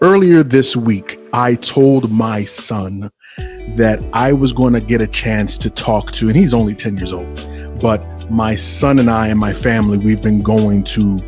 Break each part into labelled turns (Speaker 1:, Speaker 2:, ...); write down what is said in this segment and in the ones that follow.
Speaker 1: Earlier this week, I told my son that I was going to get a chance to talk to, and he's only 10 years old, but my son and I and my family, we've been going to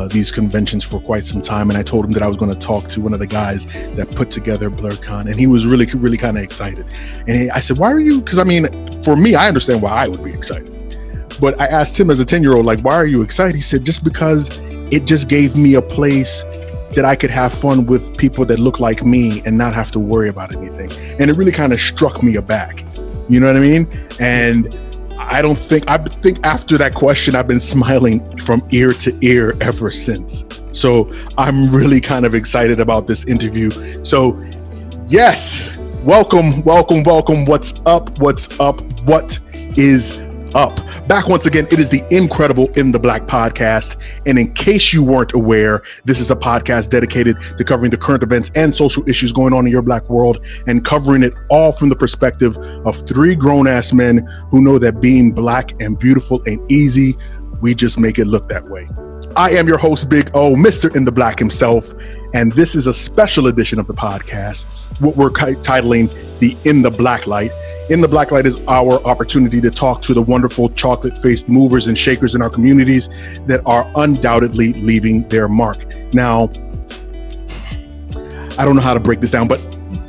Speaker 1: these conventions for quite some time. And I told him that I was going to talk to one of the guys that put together BLERDCon, and he was really kind of excited. And I said, why are you? Because I mean, for me, I understand why I would be excited. But I asked him as a 10-year-old, like, why are you excited? He said, just because it just gave me a place that I could have fun with people that look like me and not have to worry about anything. And it really kind of struck me aback. You know what I mean? And I think after that question, I've been smiling from ear to ear ever since. So I'm really kind of excited about this interview. So yes, welcome. What's up? What is up? Back once again, it is the incredible In the Black podcast. And in case you weren't aware, this is a podcast dedicated to covering the current events and social issues going on in your Black world, and covering it all from the perspective of three grown-ass men who know that being Black and beautiful ain't easy. We just make it look that way. I am your host, Big O, Mr. In the Black himself, and this is a special edition of the podcast, what we're titling the In the Black Light. In the Black Light is our opportunity to talk to the wonderful chocolate-faced movers and shakers in our communities that are undoubtedly leaving their mark. Now, I don't know how to break this down, but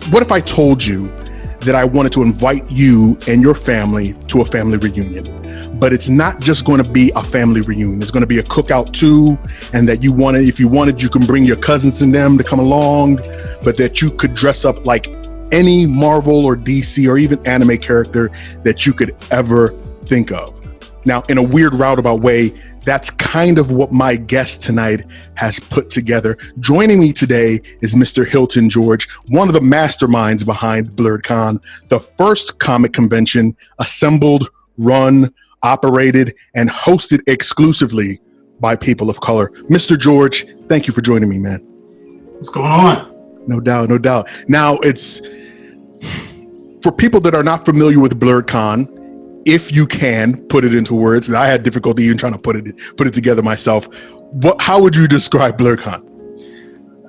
Speaker 1: what if I told you that I wanted to invite you and your family to a family reunion? But it's not just going to be a family reunion. It's going to be a cookout too, and that if you wanted, you can bring your cousins and them to come along, but that you could dress up like any Marvel or DC or even anime character that you could ever think of. Now, in a weird roundabout way, that's kind of what my guest tonight has put together. Joining me today is Mr. Hilton George, one of the masterminds behind BLERDCON, the first comic convention assembled, run, operated, and hosted exclusively by people of color. Mr. George, thank you for joining me, man.
Speaker 2: What's going on?
Speaker 1: No doubt. Now, it's for people that are not familiar with BLERDCON, if you can put it into words, and I had difficulty even trying to put it together myself. How would you describe BLERDCON?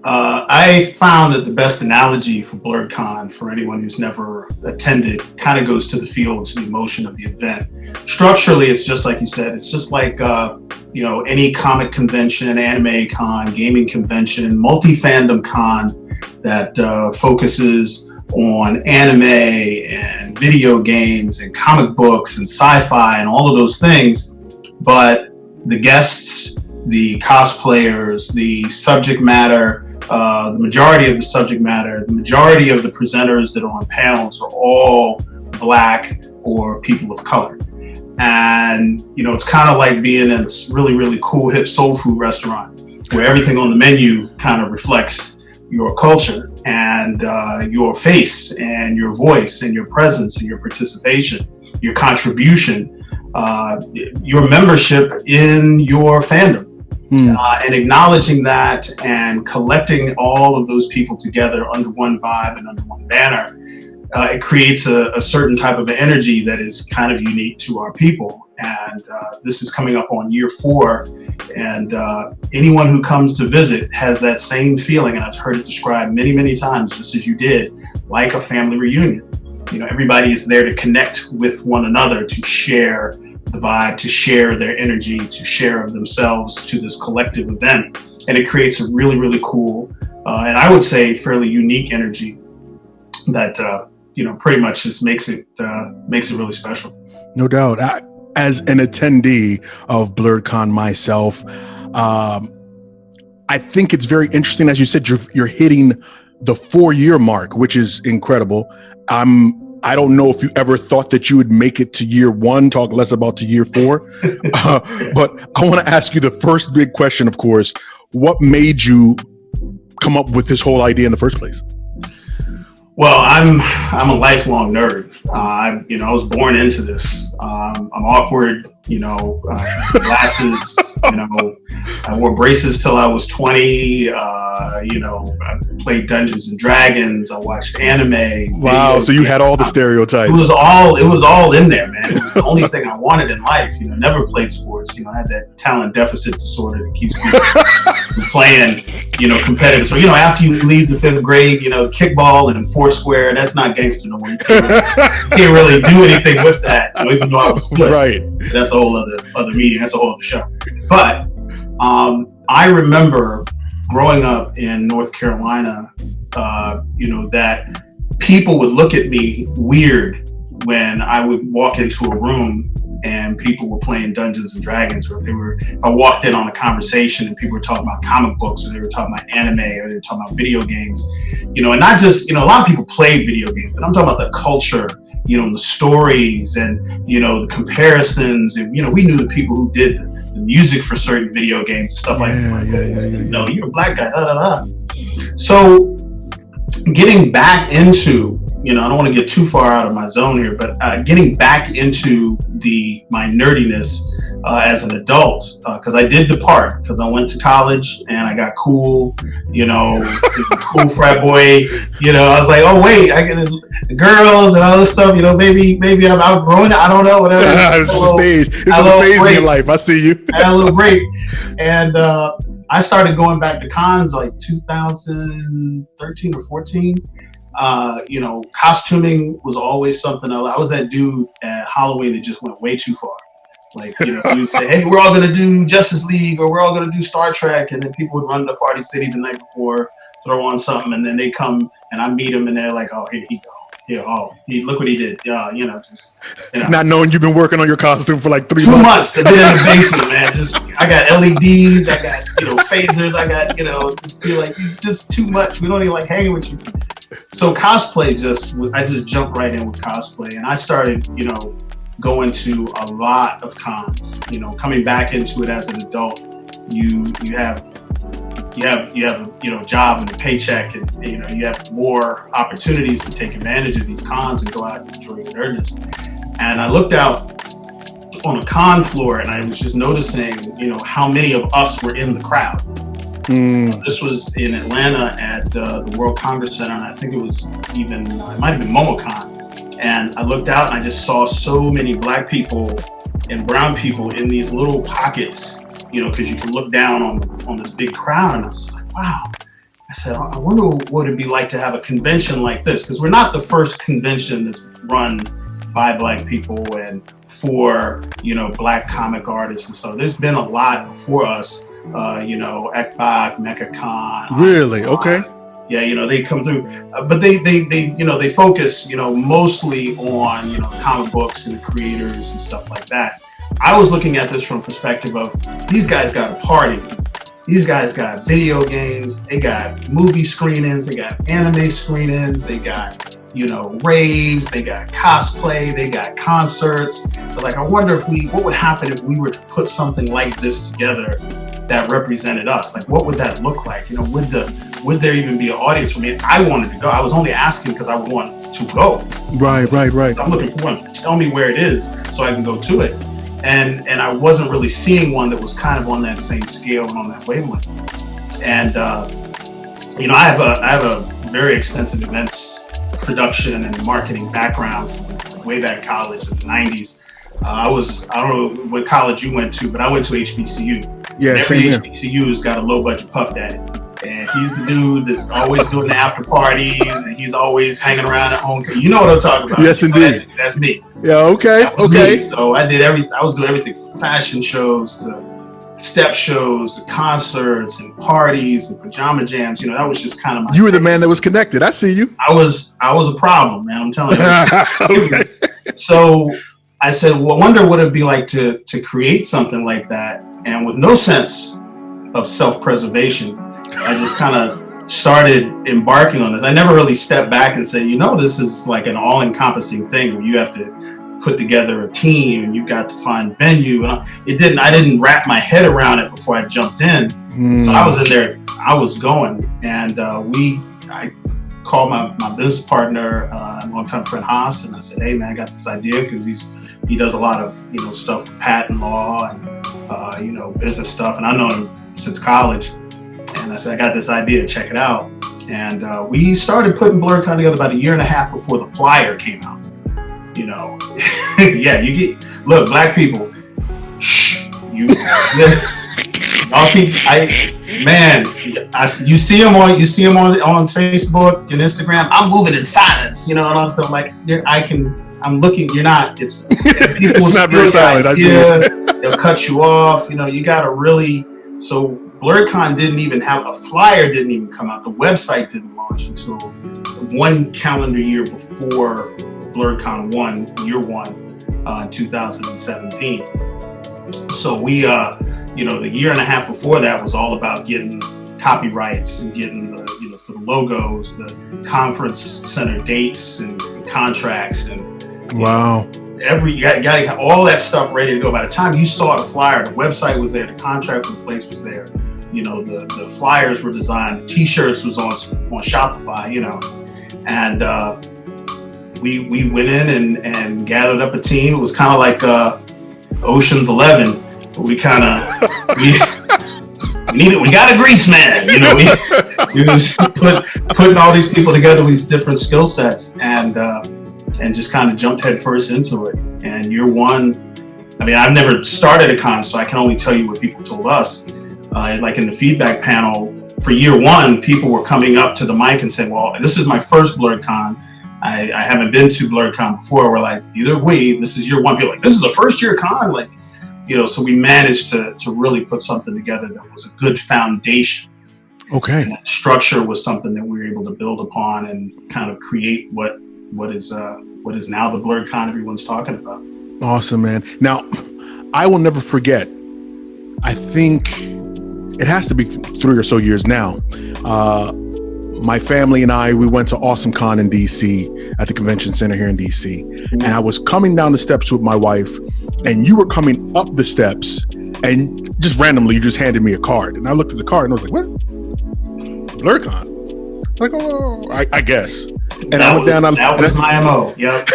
Speaker 2: I found that the best analogy for BLERDCON, for anyone who's never attended, kind of goes to the feel, to the emotion of the event. Structurally, it's just like you said. It's just like any comic convention, anime con, gaming convention, multi-fandom con that focuses on anime and video games and comic books and sci-fi and all of those things. But the guests, the cosplayers, the subject matter, the majority of the subject matter, the majority of the presenters that are on panels are all Black or people of color. And, it's kind of like being in this really, really cool, hip soul food restaurant where everything on the menu kind of reflects your culture and your face and your voice and your presence and your participation, your contribution, your membership in your fandom. And acknowledging that and collecting all of those people together under one vibe and under one banner, it creates a certain type of energy that is kind of unique to our people. And this is coming up on year 4. And anyone who comes to visit has that same feeling. And I've heard it described many, many times, just as you did, like a family reunion. Everybody is there to connect with one another, to share the vibe, to share their energy, to share of themselves to this collective event. And it creates a really, really cool, and I would say fairly unique energy that, pretty much just makes it really special.
Speaker 1: No doubt. As an attendee of BLERDCON myself, I think it's very interesting. As you said, you're hitting the 4-year mark, which is incredible. I don't know if you ever thought that you would make it to year 1, talk less about to year 4. But I want to ask you the first big question, of course. What made you come up with this whole idea in the first place?
Speaker 2: Well, I'm a lifelong nerd. I was born into this. I'm awkward, glasses, I wore braces till I was 20. I played Dungeons and Dragons. I watched anime.
Speaker 1: Wow. So you had all the stereotypes.
Speaker 2: It was all in there, man. It was the only thing I wanted in life. Never played sports. I had that talent deficit disorder that keeps me from playing, competitive. So, after you leave the 5th grade, kickball and foursquare, that's not gangster no more. You can't really do anything with that, even though I was good.
Speaker 1: Right.
Speaker 2: That's a whole other meeting. That's a whole other show. But I remember growing up in North Carolina, that people would look at me weird when I would walk into a room and people were playing Dungeons and Dragons, or if I walked in on a conversation and people were talking about comic books, or they were talking about anime, or they were talking about video games, and not just, a lot of people play video games, but I'm talking about the culture, and the stories and, the comparisons. And, we knew the people who did the music for certain video games and stuff like that. You're a black guy, da, da, da. So getting back into, I don't want to get too far out of my zone here, but getting back into my nerdiness as an adult, because I did depart, because I went to college and I got cool, cool frat boy, I was like, oh wait, I get the girls and all this stuff, maybe I'm outgrowing it, I don't know, whatever.
Speaker 1: It's just a stage, it's just a phase in life, I see you.
Speaker 2: I had a little break, and I started going back to cons like 2013 or 14. Costuming was always something I was that dude at Halloween that just went way too far. Like, you say, hey, we're all going to do Justice League, or we're all going to do Star Trek. And then people would run to Party City the night before, throw on something. And then they come and I meet them and they're like, oh, here he go. Here, look what he did. Not
Speaker 1: knowing you've been working on your costume for like 3
Speaker 2: 2
Speaker 1: months.
Speaker 2: 2 months. I did in the basement, man. I got LEDs, I got, phasers, I got, just feel like just too much. We don't even like hanging with you. So cosplay I just jumped right in with cosplay, and I started, going to a lot of cons, coming back into it as an adult. You have a job and a paycheck, and you have more opportunities to take advantage of these cons and go out and enjoy your nerdness. And I looked out on a con floor and I was just noticing, how many of us were in the crowd. This was in Atlanta at the World Congress Center, and I think it might have been MomoCon. And I looked out and I just saw so many black people and brown people in these little pockets, because you can look down on this big crowd. And I was like, wow. I said, I wonder what it'd be like to have a convention like this, because we're not the first convention that's run by black people and for, black comic artists. And so there's been a lot before us, ECBAC, MechaCon.
Speaker 1: Really? Okay.
Speaker 2: Yeah, they come through, but they focus, mostly on, comic books and the creators and stuff like that. I was looking at this from perspective of, these guys got a party. These guys got video games. They got movie screenings. They got anime screenings. They got, raves. They got cosplay. They got concerts. But I wonder what would happen if we were to put something like this together that represented us? Like, what would that look like? Would there even be an audience for me? I wanted to go. I was only asking because I want to go.
Speaker 1: Right.
Speaker 2: I'm looking for one. Tell me where it is so I can go to it. And I wasn't really seeing one that was kind of on that same scale and on that wavelength. And I have a very extensive events production and marketing background from way back in college in the 90s. I don't know what college you went to, but I went to HBCU.
Speaker 1: Yeah,
Speaker 2: every HBCU's got a low budget Puff Daddy. And he's the dude that's always doing the after parties, and he's always hanging around at home. You know what I'm talking about?
Speaker 1: Yes, indeed.
Speaker 2: That's me.
Speaker 1: Yeah. Okay.
Speaker 2: Me. So I did I was doing everything from fashion shows to step shows, to concerts and parties and pajama jams. That was just kind of my.
Speaker 1: You were the man that was connected. I see you.
Speaker 2: I was a problem, man. I'm telling you. Okay. So I said, well, I wonder what it'd be like to create something like that, and with no sense of self-preservation. I just kind of started embarking on this. I never really stepped back and said, this is like an all-encompassing thing where you have to put together a team and you've got to find venue. And I didn't wrap my head around it before I jumped in. So I was in there, I was going, and I called my business partner, longtime friend Haas, and I said, hey man, I got this idea, because he's He does a lot of, stuff with patent law and, business stuff. And I've known him since college. And I said, I got this idea, check it out. And we started putting BLERDCON together about a year and a half before the flyer came out. Yeah, look, black people, you see them on Facebook and Instagram. I'm moving in silence, and all stuff. I'm like, I'm looking. You're not. It's
Speaker 1: it's not very silent.
Speaker 2: They'll cut you off. You got to really. So BLERDCON a flyer didn't even come out. The website didn't launch until one calendar year before BLERDCON year one, 2017. So we, the year and a half before that was all about getting copyrights and getting for the logos, the conference center dates and contracts and
Speaker 1: wow.
Speaker 2: You got to have all that stuff ready to go. By the time you saw the flyer, the website was there, the contract for the place was there. The flyers were designed, the T-shirts was on Shopify. And we went in and gathered up a team. It was kind of like Ocean's 11. We kind of we got a grease man. We was putting all these people together with these different skill sets and just kind of jumped headfirst into it. And year one, I've never started a con, so I can only tell you what people told us. Like in the feedback panel for year one, people were coming up to the mic and saying, well, this is my first BLERDCON. I haven't been to BLERDCON before. We're like, neither have we. This is year one. People are like, this is a first year con. Like, so we managed to really put something together that was a good foundation.
Speaker 1: Okay.
Speaker 2: And that structure was something that we were able to build upon and kind of create what is now the BLERDCON everyone's talking about.
Speaker 1: Awesome, man. Now, I will never forget. I think it has to be 3 or so years now. My family and I, we went to AwesomeCon in DC at the convention center here in DC. And I was coming down the steps with my wife, and you were coming up the steps, and just randomly, you just handed me a card. And I looked at the card and I was like, what? BLERDCON? Like, oh, I guess. And I went down.
Speaker 2: That was my MO. Yep.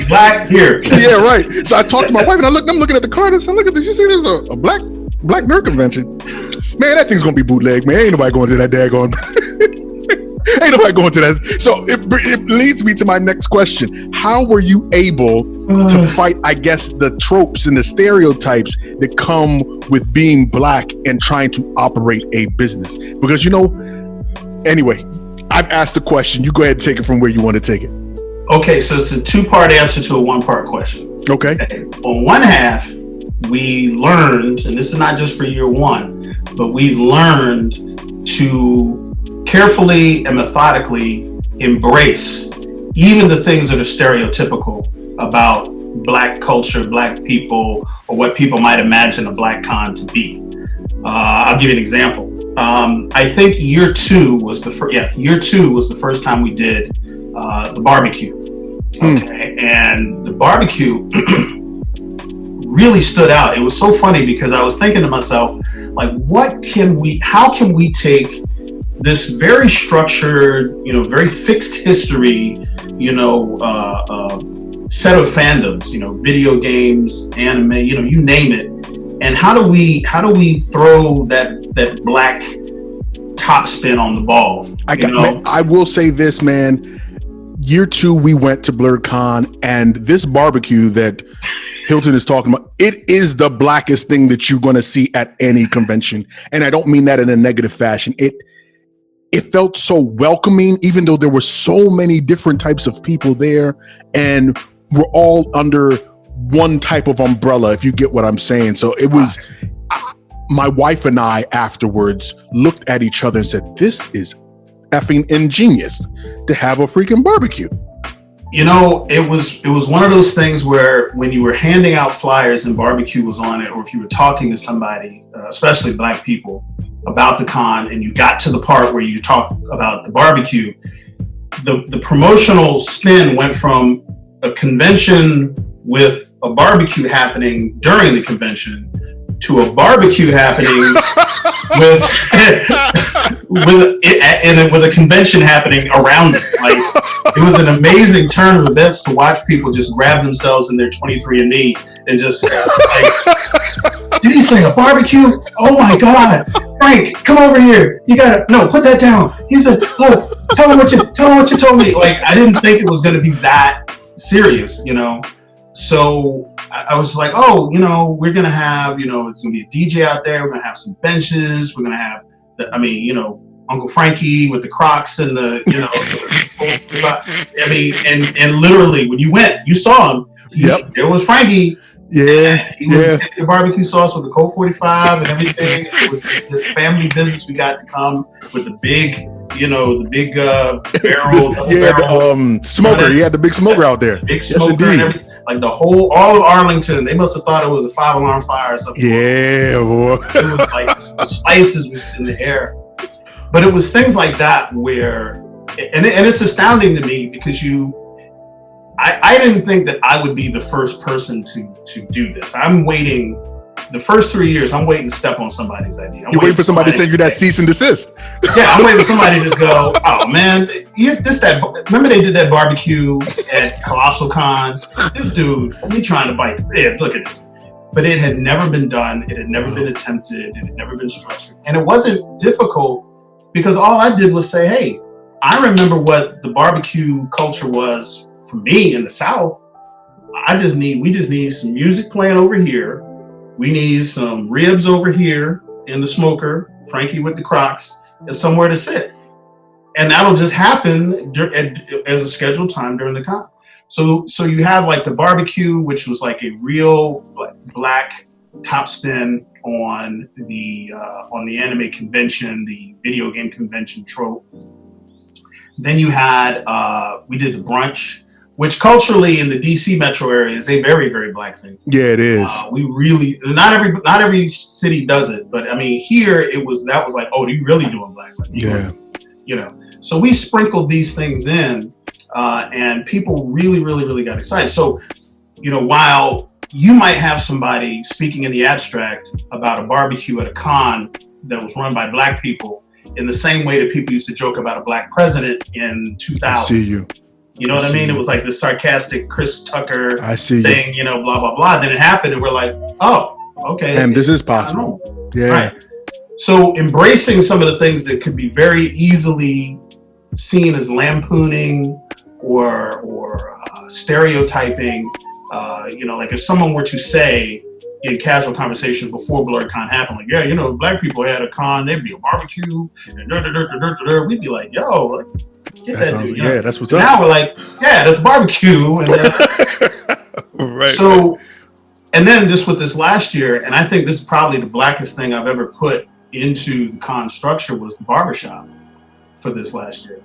Speaker 2: Black here.
Speaker 1: Yeah, right. So I talked to my wife, and I'm looking at the card, and I said, look at this. You see, there's a black nerd convention. Man, that thing's gonna be bootleg, man. Ain't nobody going to that daggone. Ain't nobody going to that. So it leads me to my next question. How were you able to fight, I guess, the tropes and the stereotypes that come with being black and trying to operate a business? Because, anyway, I've asked the question. You go ahead and take it from where you want to take it.
Speaker 2: Okay, so it's a two-part answer to a one-part question.
Speaker 1: Okay.
Speaker 2: On one half, we learned, and this is not just for year one, but we learned to carefully and methodically embrace even the things that are stereotypical about black culture, black people, or what people might imagine a black con to be. I'll give you an example. I think year two was the first time we did the barbecue. Okay, and the barbecue really stood out. It was so funny because I was thinking to myself, like, how can we take this very structured, very fixed history, set of fandoms, video games, anime, you name it, and how do we throw that black top spin on the ball?
Speaker 1: I will say this, man. Year two, we went to BLERDCON, and this barbecue that Hilton is talking about, it is the blackest thing that you're going to see at any convention, and I don't mean that in a negative fashion. It felt so welcoming, even though there were so many different types of people there, and we're all under one type of umbrella, if you get what I'm saying. So it was, my wife and I afterwards looked at each other and said, this is effing ingenious to have a freaking barbecue.
Speaker 2: It was one of those things where when you were handing out flyers and barbecue was on it, or if you were talking to somebody, especially black people, about the con, and you got to the part where you talk about the barbecue, the promotional spin went from a convention with a barbecue happening during the convention to a barbecue happening with with a convention happening around it. Like, it was an amazing turn of events to watch people just grab themselves in their 23andMe and just like, did he say a barbecue? Oh my God, Frank, come over here. You gotta put that down. He said, oh, tell him what you told me. Like, I didn't think it was gonna be that serious, So I was like, oh, we're gonna have, it's gonna be a DJ out there. We're gonna have some benches. We're gonna have, Uncle Frankie with the Crocs and the, and literally when you went, you saw him. There was Frankie.
Speaker 1: Yeah,
Speaker 2: he was making the barbecue sauce with the Colt 45 and everything. It was this family business. We got to come with the big, barrel.
Speaker 1: The smoker. He had the big smoker out there.
Speaker 2: Big smoker and everything. Like all of Arlington, they must have thought it was a 5-alarm fire or something.
Speaker 1: Yeah, boy.
Speaker 2: It was like the spices was in the air. But it was things like that where, and it's astounding to me because I didn't think that I would be the first person to do this. I'm waiting, the first 3 years, I'm waiting to step on somebody's idea.
Speaker 1: You're waiting for somebody to send you that cease and desist.
Speaker 2: Yeah, I'm waiting for somebody to just go, oh man, remember they did that barbecue at Colossal Con? This dude, he trying to bite, look at this. But it had never been done, it had never been attempted, it had never been structured. And it wasn't difficult because all I did was say, hey, I remember what the barbecue culture was for me in the South. We just need some music playing over here. We need some ribs over here in the smoker, Frankie with the Crocs, and somewhere to sit. And that'll just happen as a scheduled time during the con. So you have like the barbecue, which was like a real black top spin on the anime convention, the video game convention trope. Then you had, we did the brunch, which culturally in the DC metro area is a very, very black thing.
Speaker 1: Yeah, it is.
Speaker 2: We really, not every city does it, but I mean, here that was like, oh, you really doing black? Like, so we sprinkled these things in, and people really, really, really got excited. So, while you might have somebody speaking in the abstract about a barbecue at a con that was run by black people, in the same way that people used to joke about a black president in 2000.
Speaker 1: I see you.
Speaker 2: You know what I mean? It was like this sarcastic Chris Tucker
Speaker 1: thing,
Speaker 2: blah, blah, blah. Then it happened and we're like, oh, okay.
Speaker 1: Damn, this is possible. Yeah.
Speaker 2: Right. So embracing some of the things that could be very easily seen as lampooning or stereotyping, like if someone were to say in casual conversation before BLERDCON happened, like, yeah, black people had a con, there'd be a barbecue, and we'd be like, yo,
Speaker 1: that's what's up.
Speaker 2: Now we're like, yeah, that's barbecue. And then,
Speaker 1: right.
Speaker 2: So, and then just with this last year, and I think this is probably the blackest thing I've ever put into the con structure was the barbershop for this last year,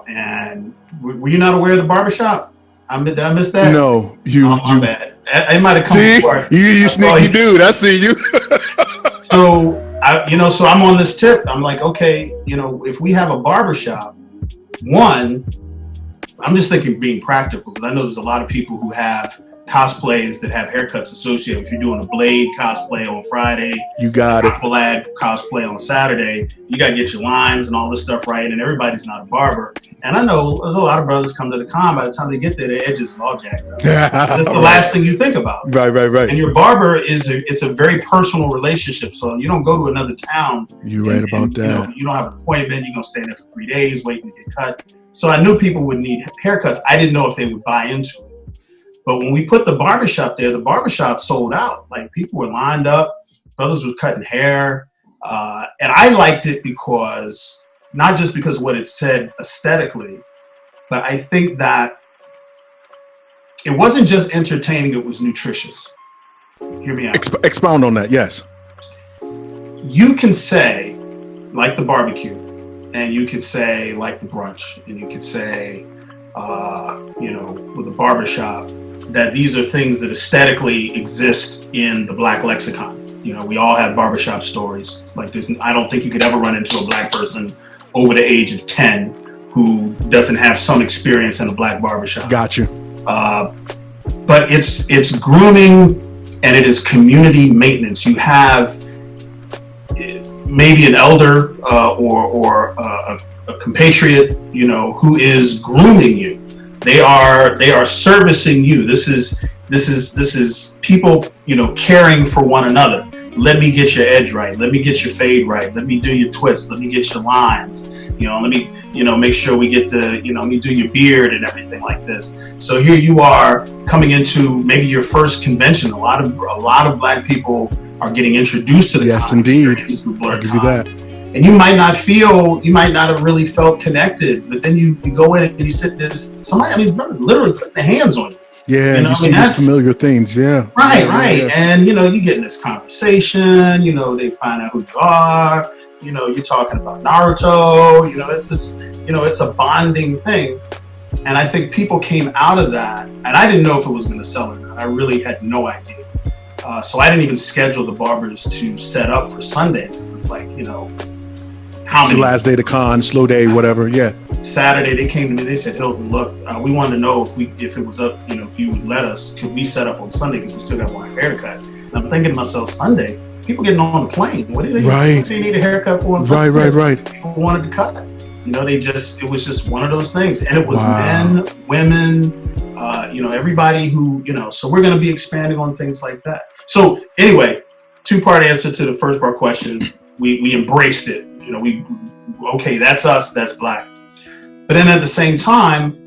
Speaker 2: and were you not aware of the barbershop? Did I miss that?
Speaker 1: No,
Speaker 2: my bad. I might have come before.
Speaker 1: You sneaky dude. I see you.
Speaker 2: So so I'm on this tip. I'm like, okay, if we have a barbershop, one, I'm just thinking being practical because I know there's a lot of people who have cosplays that have haircuts associated. If you're doing a Blade cosplay on Friday,
Speaker 1: you got it.
Speaker 2: Aqualad cosplay on Saturday, you got to get your lines and all this stuff right, and everybody's not a barber. And I know there's a lot of brothers come to the con, by the time they get there, their edges are all jacked up. That's the last thing you think about.
Speaker 1: Right. And
Speaker 2: your barber it's a very personal relationship, so you don't go to another town.
Speaker 1: You're right about that.
Speaker 2: You don't have an appointment, you're going to stay there for 3 days waiting to get cut. So I knew people would need haircuts. I didn't know if they would buy into it. But when we put the barbershop there, the barbershop sold out. Like, people were lined up, brothers were cutting hair. And I liked it because, not just because of what it said aesthetically, but I think that it wasn't just entertaining, it was nutritious. Hear me out.
Speaker 1: Expound on that, yes.
Speaker 2: You can say, like the barbecue, and you could say, like the brunch, and you could say, with the barbershop, that these are things that aesthetically exist in the black lexicon. We all have barbershop stories. Like, I don't think you could ever run into a black person over the age of 10 who doesn't have some experience in a black barbershop.
Speaker 1: Gotcha.
Speaker 2: But it's grooming and it is community maintenance. You have maybe an elder or a compatriot, who is grooming you. They are servicing you. This is people, caring for one another. Let me get your edge right. Let me get your fade right. Let me do your twists. Let me get your lines. Let me, make sure we get to, let me do your beard and everything like this. So here you are coming into maybe your first convention. A lot of Black people are getting introduced to the
Speaker 1: yes, indeed. I'll give you that.
Speaker 2: And you might not have really felt connected, but then you go in and you sit there. Somebody, these brothers literally putting their hands on you.
Speaker 1: Yeah, you see these familiar things. Yeah.
Speaker 2: Right. Yeah. And you get in this conversation. They find out who you are. You're talking about Naruto. It's this. It's a bonding thing. And I think people came out of that, and I didn't know if it was going to sell or not. I really had no idea. So I didn't even schedule the barbers to set up for Sunday because it's like, how many?
Speaker 1: It's the last day of the con, slow day, whatever. Yeah.
Speaker 2: Saturday they came to me. They said, "Hilton, look, we wanted to know if it was up. If you would let us, could we set up on Sunday because we still got one haircut?" And I'm thinking to myself, Sunday, people getting on the plane. What do they?
Speaker 1: Right.
Speaker 2: What do they need a haircut for on Sunday?
Speaker 1: Right.
Speaker 2: People wanted to cut. It was just one of those things, and it was men, women, everybody who, So we're going to be expanding on things like that. So anyway, 2-part answer to the first part question. We embraced it. Okay, that's us, that's Black. But then at the same time,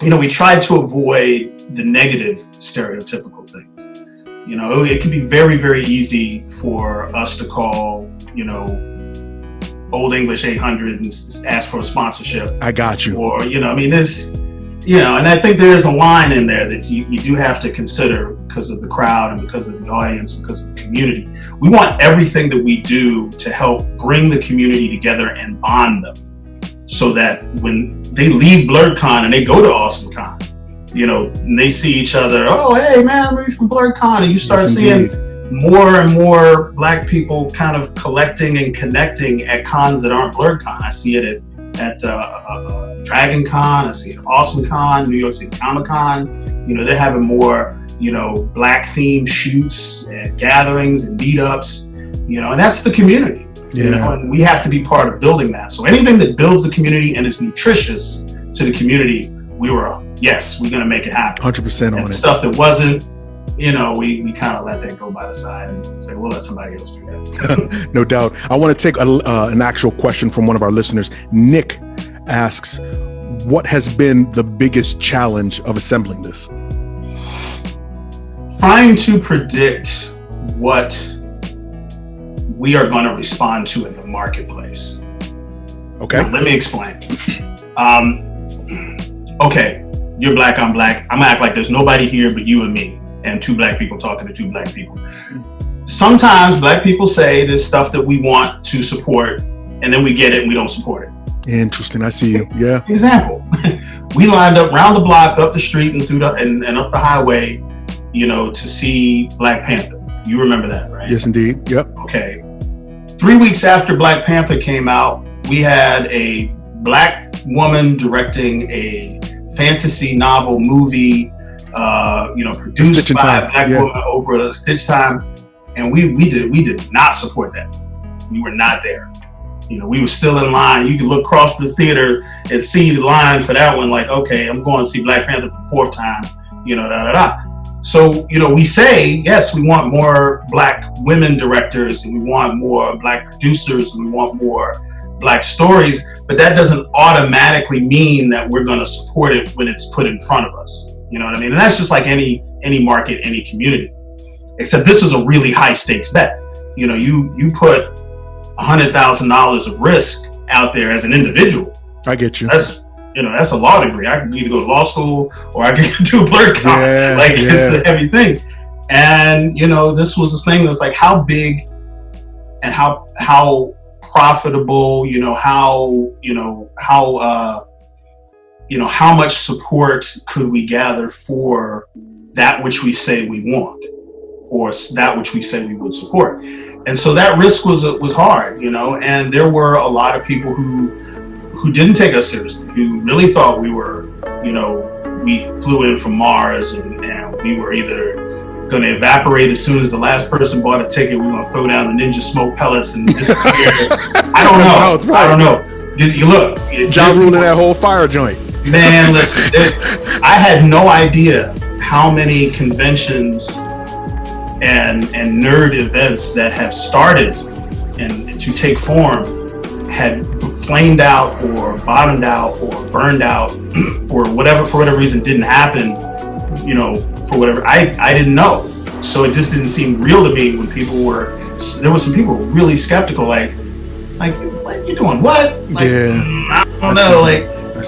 Speaker 2: we tried to avoid the negative stereotypical things. It can be very, very easy for us to call, Old English 800 and ask for a sponsorship.
Speaker 1: I got you.
Speaker 2: Or, there's, and I think there's a line in there that you do have to consider because of the crowd and because of the audience, because of the community. We want everything that we do to help bring the community together and bond them so that when they leave BLERDCON and they go to AwesomeCon, and they see each other, oh, hey, man, I'm from BLERDCON, and you start seeing more and more Black people kind of collecting and connecting at cons that aren't BLERDCON. I see it at Dragon Con, I see it at AwesomeCon, New York City Comic Con. They're having more, Black themed shoots and gatherings and meetups, and that's the community. And we have to be part of building that. So anything that builds the community and is nutritious to the community, we're going to make it happen.
Speaker 1: 100% on it.
Speaker 2: Stuff that wasn't, we kind of let that go by the side and say, we'll let somebody else do that.
Speaker 1: No doubt. I want to take an actual question from one of our listeners. Nick asks, what has been the biggest challenge of assembling this?
Speaker 2: Trying to predict what we are going to respond to in the marketplace.
Speaker 1: Okay.
Speaker 2: Now, let me explain. Okay, you're Black, I'm Black. I'm gonna act like there's nobody here but you and me, and 2 Black people talking to 2 Black people. Sometimes Black people say there's stuff that we want to support, and then we get it and we don't support it.
Speaker 1: Interesting. I see you. Yeah.
Speaker 2: Example: we lined up round the block, up the street, and through and up the highway, to see Black Panther. You remember that, right?
Speaker 1: Yes, indeed. Yep.
Speaker 2: Okay. 3 weeks after Black Panther came out, we had a Black woman directing a fantasy novel movie, produced by a Black woman over Stitch Time, and we did not support that. We were not there. We were still in line. You can look across the theater and see the line for that one. Like, okay, I'm going to see Black Panther for the 4th time. So, we say, yes, we want more Black women directors and we want more Black producers and we want more Black stories, but that doesn't automatically mean that we're going to support it when it's put in front of us. You know what I mean? And that's just like any market, any community, except this is a really high stakes bet. You put $100,000 of risk out there as an individual.
Speaker 1: I get you.
Speaker 2: That's a law degree. I can either go to law school or I can do BLERDCON. It's a heavy thing. And, this was this thing that's like how big and how profitable, how much support could we gather for that which we say we want or that which we say we would support. And so that risk was hard, and there were a lot of people who didn't take us seriously, who really thought we were, we flew in from Mars and we were either going to evaporate as soon as the last person bought a ticket. We're going to throw down the ninja smoke pellets and disappear. I don't know.
Speaker 1: Right.
Speaker 2: I don't know. You look.
Speaker 1: John ruling that whole fire joint.
Speaker 2: Man, listen. I had no idea how many conventions and nerd events that have started and to take form had flamed out or bottomed out or burned out or whatever, for whatever reason didn't happen, for whatever, I didn't know. So it just didn't seem real to me when there were some people really skeptical, like, what are you doing? What? Like, I don't know.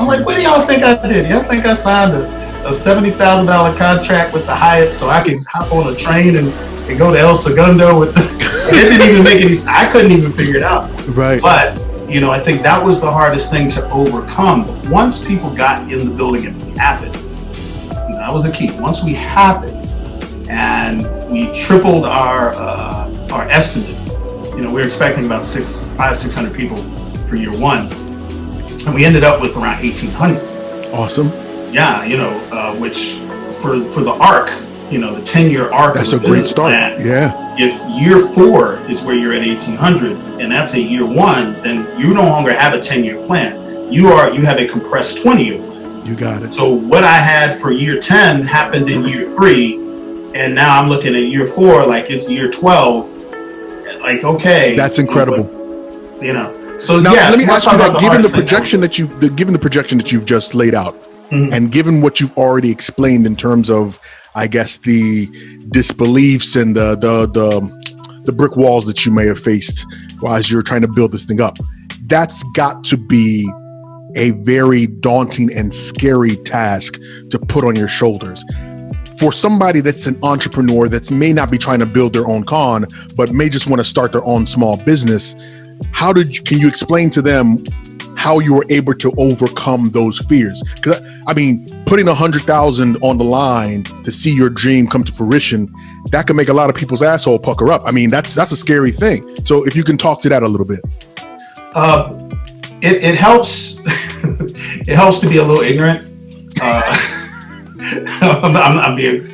Speaker 2: I'm like, what do y'all think I did? Y'all think I signed a $70,000 contract with the Hyatt so I can hop on a train and go to El Segundo with it didn't even make any sense. I couldn't even figure it out.
Speaker 1: Right.
Speaker 2: But, I think that was the hardest thing to overcome. But once people got in the building and we happened, that was the key. Once we happened and we tripled our estimate, we were expecting about 600 people for year one. And we ended up with around 1,800.
Speaker 1: Awesome.
Speaker 2: Yeah, which for the arc, the 10-year arc.
Speaker 1: That's a great start.
Speaker 2: Plan,
Speaker 1: yeah.
Speaker 2: If year 4 is where you're at 1,800, and that's a year 1, then you no longer have a 10-year plan. You have a compressed 20-year plan.
Speaker 1: You got it.
Speaker 2: So what I had for year 10 happened in year 3, and now I'm looking at year 4 like it's year 12. Like, okay.
Speaker 1: That's incredible.
Speaker 2: So
Speaker 1: now,
Speaker 2: yeah,
Speaker 1: let me ask you that, given the projection that you've just laid out, and given what you've already explained in terms of, I guess, the disbeliefs and the brick walls that you may have faced as you're trying to build this thing up, that's got to be a very daunting and scary task to put on your shoulders. For somebody that's an entrepreneur that may not be trying to build their own con, but may just want to start their own small business, can you explain to them how you were able to overcome those fears? Because putting 100,000 on the line to see your dream come to fruition, that can make a lot of people's asshole pucker up. That's a scary thing. So if you can talk to that a little bit.
Speaker 2: It helps. It helps to be a little ignorant. I'm being.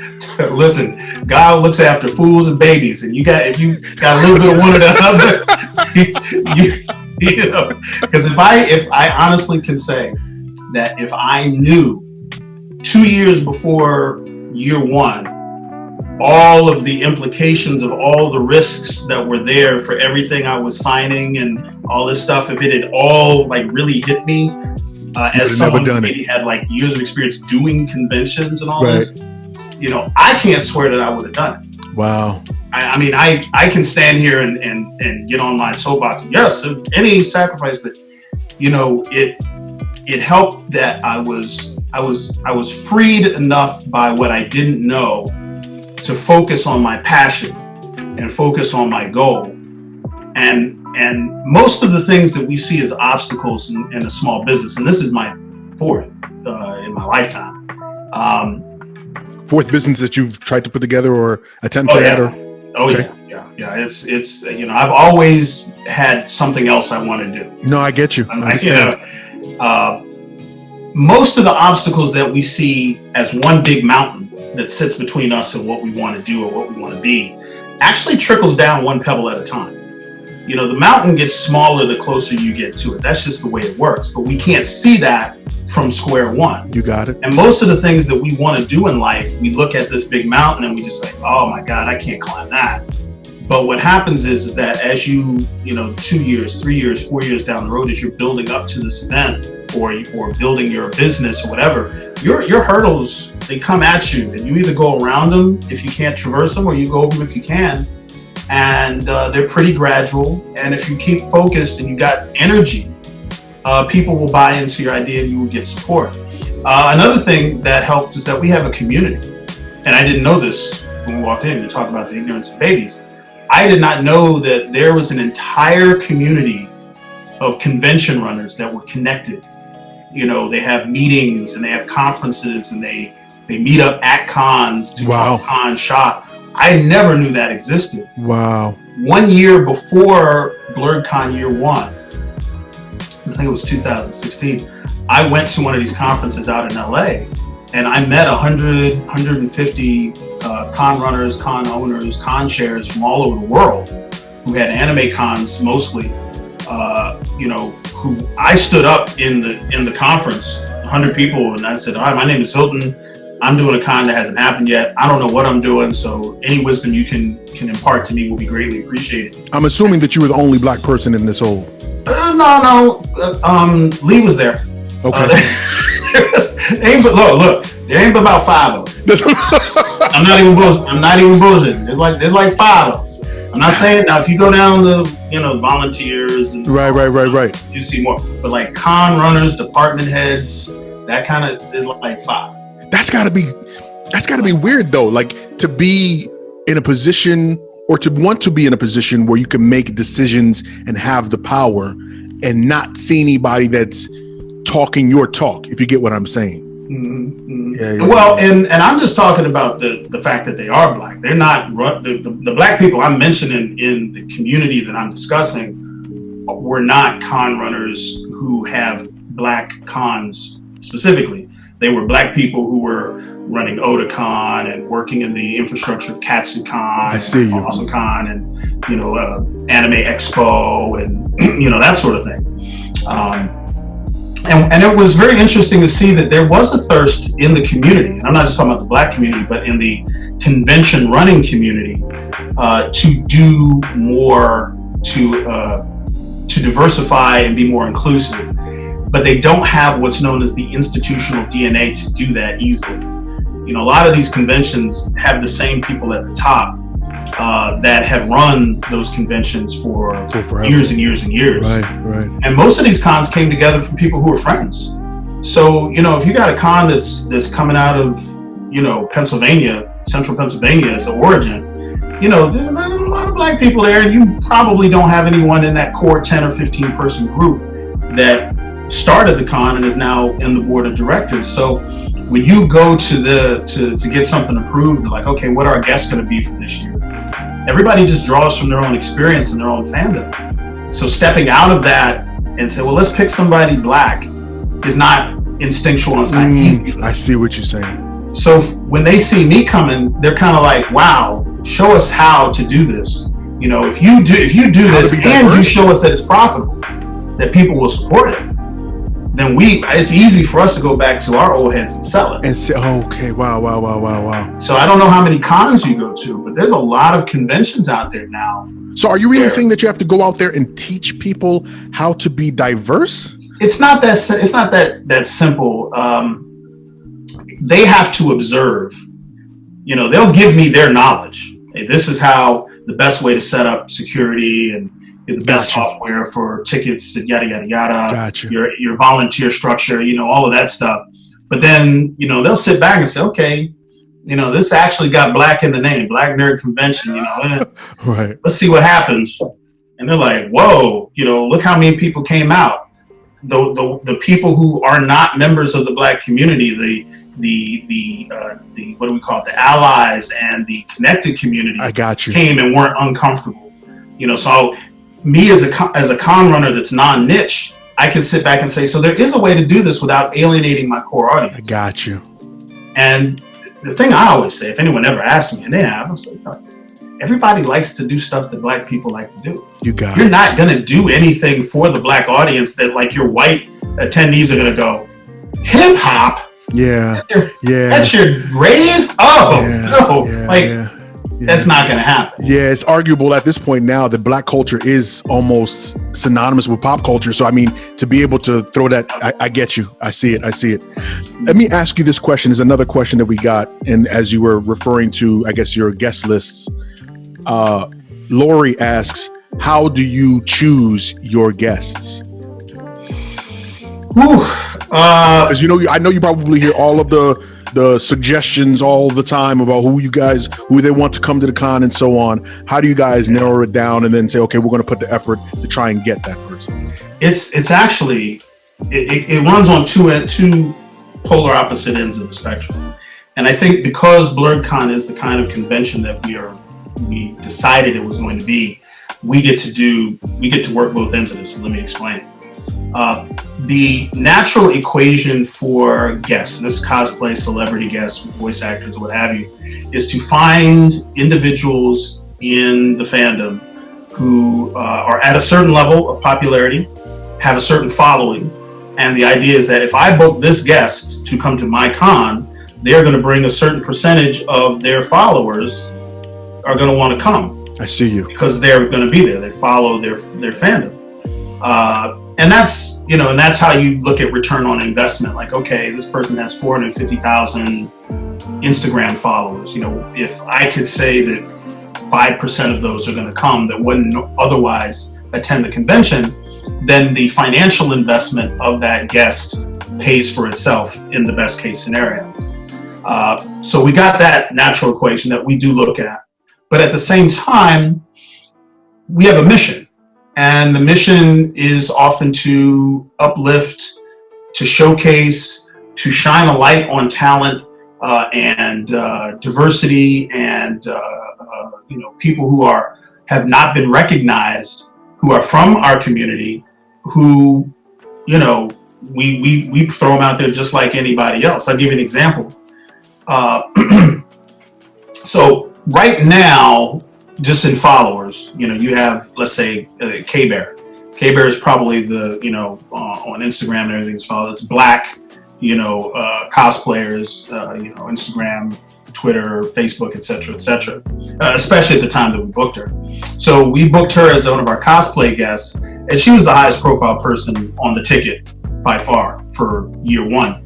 Speaker 2: Listen, God looks after fools and babies, and if you got a little bit of one or the other, because if I honestly can say that if I knew 2 years before year 1 all of the implications of all the risks that were there for everything I was signing and all this stuff, if it had all really hit me as someone who maybe had years of experience doing conventions and all this, I can't swear that I would have done it.
Speaker 1: Wow.
Speaker 2: I can stand here and get on my soapbox. Yes, any sacrifice, but it helped that I was freed enough by what I didn't know to focus on my passion and focus on my goal. And most of the things that we see as obstacles in a small business, and this is my 4th in my lifetime.
Speaker 1: 4th business that you've tried to put together or attempt to add?
Speaker 2: Yeah. It's I've always had something else I want to do.
Speaker 1: No, I get you.
Speaker 2: Most of the obstacles that we see as one big mountain that sits between us and what we want to do or what we want to be actually trickles down one pebble at a time. The mountain gets smaller the closer you get to it. That's just the way it works. But we can't see that from square one.
Speaker 1: You got it.
Speaker 2: And most of the things that we want to do in life, we look at this big mountain and we just oh my God, I can't climb that. But what happens is that as you 2 years, 3 years, 4 years down the road, as you're building up to this event or building your business or whatever, your hurdles, they come at you and you either go around them if you can't traverse them or you go over them if you can. And they're pretty gradual. And if you keep focused and you got energy, people will buy into your idea and you will get support. Another thing that helped is that we have a community. And I didn't know this when we walked in. You talk about the ignorance of babies. I did not know that there was an entire community of convention runners that were connected. They have meetings and they have conferences and they meet up at cons to talk con shop. I never knew that existed. Wow. 1 year before BLERDCON year 1, I think it was 2016, I went to one of these conferences out in LA and I met 150 con runners, con owners, con chairs from all over the world who had anime cons mostly, who I stood up in the conference, 100 people, and I said, "Hi, my name is Hilton. I'm doing a con that hasn't happened yet. I don't know what I'm doing, so any wisdom you can impart to me will be greatly appreciated."
Speaker 1: I'm assuming that you were the only black person in this whole.
Speaker 2: No. Lee was there.
Speaker 1: Okay.
Speaker 2: Look, there ain't but about 5 of us. I'm not even bullshitting. There's like 5 of us. I'm not saying now if you go down the volunteers and
Speaker 1: right.
Speaker 2: you see more, but like con runners, department heads, that kind of is like 5.
Speaker 1: That's gotta be weird though. Like to be in a position or to want to be in a position where you can make decisions and have the power and not see anybody that's talking your talk, if you get what I'm saying.
Speaker 2: Mm-hmm.
Speaker 1: Yeah.
Speaker 2: Well, and I'm just talking about the fact that they are black. They're not the black people I'm mentioning in the community that I'm discussing were not con runners who have black cons specifically. They were black people who were running Otakon and working in the infrastructure of KatsuCon,
Speaker 1: I see you.
Speaker 2: AwesomeCon, and Anime Expo, and that sort of thing. And it was very interesting to see that there was a thirst in the community, and I'm not just talking about the black community, but in the convention running community, to do more to diversify and be more inclusive. But they don't have what's known as the institutional DNA to do that easily. A lot of these conventions have the same people at the top that have run those conventions for years and years and years.
Speaker 1: Right.
Speaker 2: And most of these cons came together from people who were friends. So, if you got a con that's coming out of, Pennsylvania, central Pennsylvania as the origin, there's a lot of black people there, and you probably don't have anyone in that core 10 or 15 person group that started the con and is now in the board of directors. So when you go to get something approved, like, okay, what are our guests going to be for this year? Everybody just draws from their own experience and their own fandom. So stepping out of that and say, well, let's pick somebody black is not instinctual. It's not easy.
Speaker 1: I see what you're saying.
Speaker 2: So when they see me coming, they're kind of like, wow, show us how to do this. If you do this and you show us that it's profitable, that people will support it, then it's easy for us to go back to our old heads and sell it.
Speaker 1: And say, okay, wow.
Speaker 2: So I don't know how many cons you go to, but there's a lot of conventions out there now.
Speaker 1: So are you really saying that you have to go out there and teach people how to be diverse?
Speaker 2: It's not that simple. They have to observe. They'll give me their knowledge. Hey, this is how the best way to set up security and the best software for tickets and yada yada yada.
Speaker 1: Gotcha.
Speaker 2: Your volunteer structure, all of that stuff. But then they'll sit back and say, okay, this actually got black in the name, Black Nerd Convention.
Speaker 1: Right.
Speaker 2: Let's see what happens. And they're like, whoa, look how many people came out. The people who are not members of the black community, the what do we call it, the allies and the connected community,
Speaker 1: I got you,
Speaker 2: came and weren't uncomfortable. So me as a con runner that's non-niche, I can sit back and say, so there is a way to do this without alienating my core audience.
Speaker 1: I got you.
Speaker 2: And the thing I always say, if anyone ever asks me, and they have, I'll say, everybody likes to do stuff that black people like to do. You're not going to do anything for the black audience that like your white attendees are going to go, hip hop?
Speaker 1: Yeah.
Speaker 2: That's your rave? Oh, no. That's not going to happen.
Speaker 1: Yeah, it's arguable at this point now that black culture is almost synonymous with pop culture. So, I mean, to be able to throw that, I get you. I see it. Let me ask you this question. Is another question that we got. And as you were referring to, I guess, your guest lists, Lori asks, how do you choose your guests? Because I know you probably hear all of the suggestions all the time about who they want to come to the con and so on. How do you guys narrow it down and then say, okay, we're going to put the effort to try and get that person?
Speaker 2: It's actually, it runs on two polar opposite ends of the spectrum. And I think because BLERDCON is the kind of convention that we decided it was going to be, we get to work both ends of this. So let me explain. The natural equation for guests, and this is cosplay, celebrity guests, voice actors, what have you, is to find individuals in the fandom who are at a certain level of popularity, have a certain following. And the idea is that if I book this guest to come to my con, they're going to bring a certain percentage of their followers are going to want to come.
Speaker 1: I see you.
Speaker 2: Because they're going to be there. They follow their fandom. And that's, you know, and that's how you look at return on investment. Like, okay, this person has 450,000 Instagram followers. You know, if I could say that 5% of those are going to come that wouldn't otherwise attend the convention, then the financial investment of that guest pays for itself in the best case scenario. So we got that natural equation that we do look at. But at the same time, we have a mission. And the mission is often to uplift, to showcase, to shine a light on talent and diversity and you know, people who have not been recognized, who are from our community, who, you know, we throw them out there just like anybody else. I'll give you an example. So right now, just in followers, you know, you have, let's say, K-Bear. K-Bear is probably the, you know, on Instagram and everything's followed. It's Black, you know, cosplayers, you know, Instagram, Twitter, Facebook, etc., especially at the time that we booked her. So we booked her as one of our cosplay guests, and she was the highest profile person on the ticket by far for year one.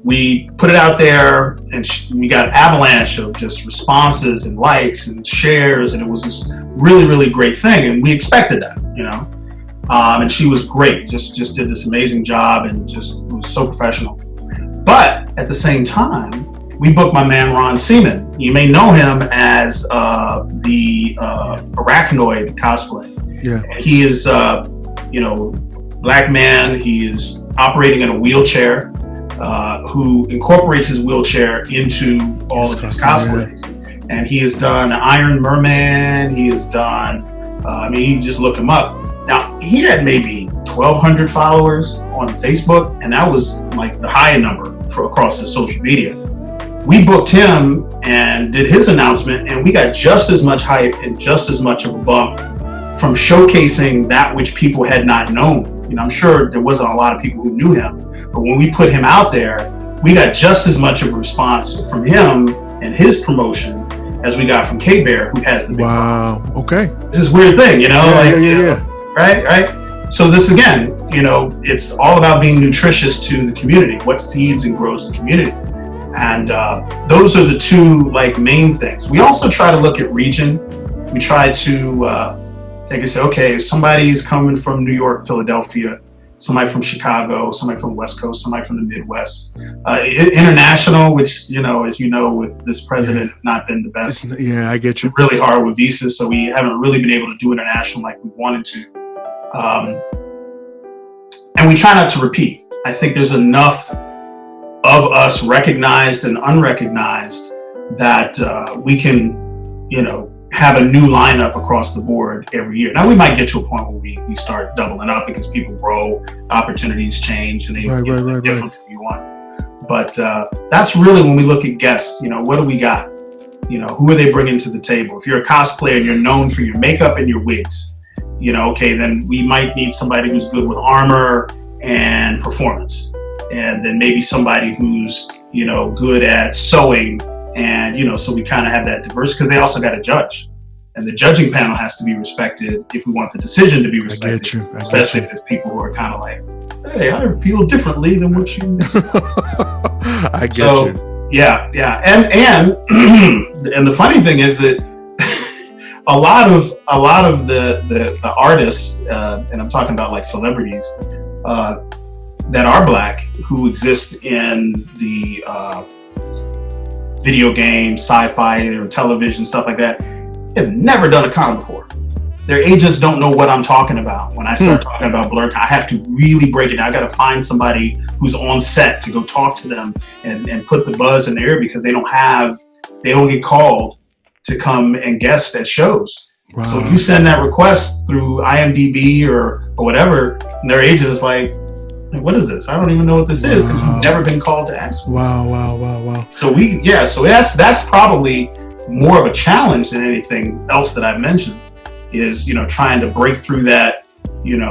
Speaker 2: We put it out there, and we got an avalanche of just responses and likes and shares, and it was this really, really great thing, and we expected that, you know. And she was great, just did this amazing job and just was so professional. But at the same time, we booked my man Ron Seaman. You may know him as the Arachnoid cosplay. Yeah. And he is, you know, Black man. He is operating in a wheelchair. Who incorporates his wheelchair into all of his cosplays. Yeah. And he has done Iron Merman, he has done, I mean, you can just look him up. Now, he had maybe 1,200 followers on Facebook, and that was like the high number for across his social media. We booked him and did his announcement, and we got just as much hype and just as much of a bump from showcasing that which people had not known. You know, I'm sure there wasn't a lot of people who knew him, but when we put him out there, we got just as much of a response from him and his promotion as we got from K-Bear, who has the big
Speaker 1: Wow. Okay.
Speaker 2: This is a weird thing, you know?
Speaker 1: Yeah.
Speaker 2: Right? So this, again, you know, it's all about being nutritious to the community, what feeds and grows the community. And those are the two, like, main things. We also try to look at region. We try to take and say, okay, if somebody's coming from New York, Philadelphia, somebody from Chicago, somebody from West Coast, somebody from the Midwest, international, which, you know, as you know, with this president, has not been the best.
Speaker 1: Yeah, I get you.
Speaker 2: Really hard with visas, so we haven't really been able to do international like we wanted to. And we try not to repeat. I think there's enough of us recognized and unrecognized that we can, you know, have a new lineup across the board every year. Now, we might get to a point where we start doubling up because people grow, opportunities change, and they get different from you want. But that's really when we look at guests, you know, what do we got? You know, who are they bringing to the table? If you're a cosplayer and you're known for your makeup and your wigs, you know, okay, then we might need somebody who's good with armor and performance. And then maybe somebody who's, you know, good at sewing. And, you know, so we kind of have that diverse, because they also got to judge. And the judging panel has to be respected if we want the decision to be respected.
Speaker 1: I get you.
Speaker 2: Especially if there's people who are kind of like, hey, I feel differently than what you
Speaker 1: I get you.
Speaker 2: Yeah. And the funny thing is that a lot of the artists, and I'm talking about like celebrities, that are Black, who exist in the video games, sci-fi, or television, stuff like that, have never done a con before. Their agents don't know what I'm talking about. When I start talking about BLERDCON, I have to really break it down. I got to find somebody who's on set to go talk to them and put the buzz in the air, because they don't get called to come and guest at shows. Wow. So you send that request through IMDb or whatever, and their agent is like, Like, what is this? I don't even know what this is because we've never been called to ask for.
Speaker 1: Wow.
Speaker 2: So so that's probably more of a challenge than anything else that I've mentioned is, trying to break through that, your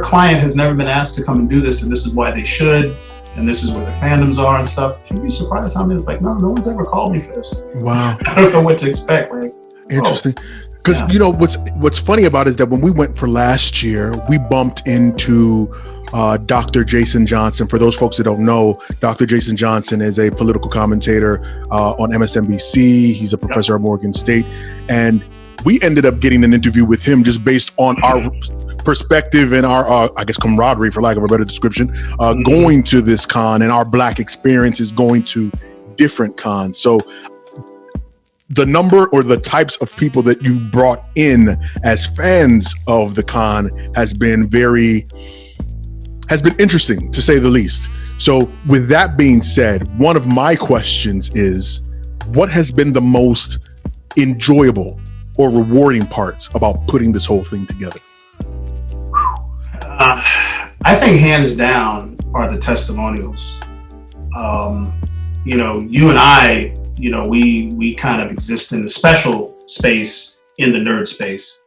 Speaker 2: client has never been asked to come and do this, and this is why they should, and this is where the fandoms are and stuff. You'd be surprised how many it's like, no one's ever called me for this.
Speaker 1: Wow.
Speaker 2: I don't know what to expect. Like,
Speaker 1: interesting. Because what's funny about it is that when we went for last year, we bumped into Dr. Jason Johnson. For those folks that don't know, Dr. Jason Johnson is a political commentator on MSNBC. He's a professor at Morgan State. And we ended up getting an interview with him just based on our perspective and our, camaraderie, for lack of a better description, going to this con and our Black experiences going to different cons. So the number or the types of people that you've brought in as fans of the con has been interesting, to say the least. So with that being said, one of my questions is, what has been the most enjoyable or rewarding parts about putting this whole thing together?
Speaker 2: I think hands down are the testimonials. You and I, we kind of exist in the special space, in the nerd space,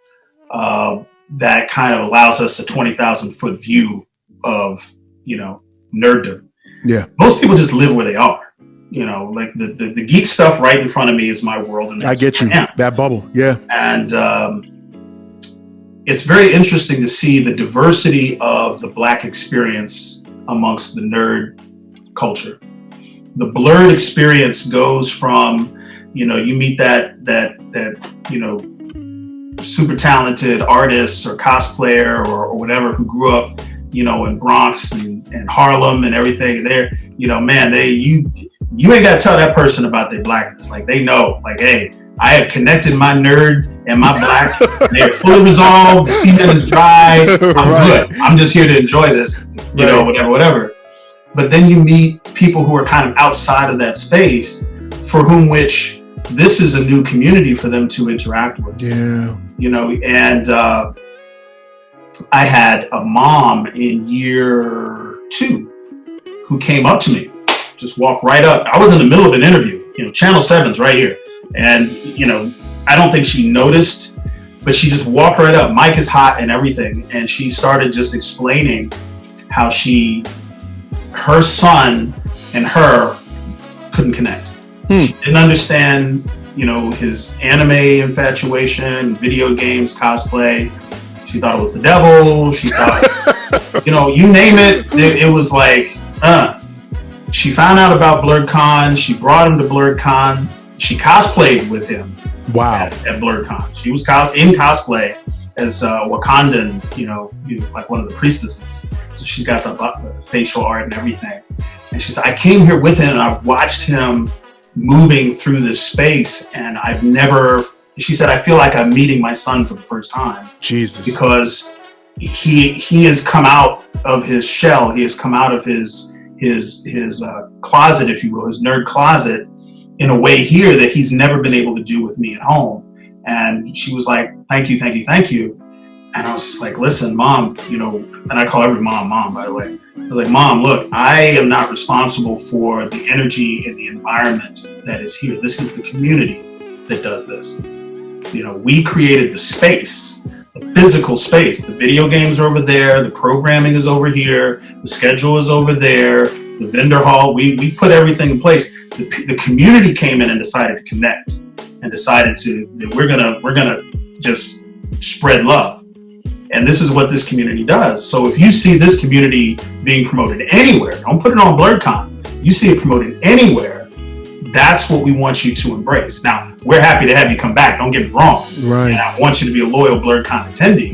Speaker 2: that kind of allows us a 20,000 foot view of, nerddom.
Speaker 1: Yeah.
Speaker 2: Most people just live where they are, like the geek stuff right in front of me is my world. And
Speaker 1: I get you. That bubble. Yeah.
Speaker 2: And it's very interesting to see the diversity of the Black experience amongst the nerd culture. The blurred experience goes from, you meet that super talented artist or cosplayer or whatever who grew up, in Bronx and Harlem and everything there, you ain't got to tell that person about their Blackness. Like, they know, like, hey, I have connected my nerd and my Black. They're fully resolved. The cement is dry. I'm good. I'm just here to enjoy this, whatever. But then you meet people who are kind of outside of that space, for which this is a new community for them to interact with.
Speaker 1: Yeah.
Speaker 2: And I had a mom in year 2 who came up to me, just walked right up. I was in the middle of an interview, Channel 7's right here. And, I don't think she noticed, but she just walked right up. Mic is hot and everything. And she started just explaining how her son and her couldn't connect. She didn't understand, his anime infatuation, video games, cosplay. She thought it was the devil. She thought, you name it. It was like, She found out about BLERDCON. She brought him to BLERDCON. She cosplayed with him.
Speaker 1: Wow.
Speaker 2: At BLERDCON. She was in cosplay as Wakandan, like one of the priestesses. So she's got the facial art and everything. And she said, I came here with him and I watched him moving through this space, and she said, I feel like I'm meeting my son for the first time.
Speaker 1: Jesus.
Speaker 2: Because he has come out of his shell. He has come out of his closet, if you will, his nerd closet, in a way here that he's never been able to do with me at home. And she was like, thank you. And I was just like, listen, Mom, and I call every mom, by the way. I was like, Mom, look, I am not responsible for the energy and the environment that is here. This is the community that does this. We created the space, the physical space. The video games are over there. The programming is over here. The schedule is over there. The vendor hall, we put everything in place. The community came in and decided to connect and decided that we're gonna just spread love. And this is what this community does. So if you see this community being promoted anywhere, don't put it on BLERDCON. You see it promoted anywhere, that's what we want you to embrace. Now, we're happy to have you come back. Don't get me wrong.
Speaker 1: Right.
Speaker 2: And I want you to be a loyal BLERDCON attendee.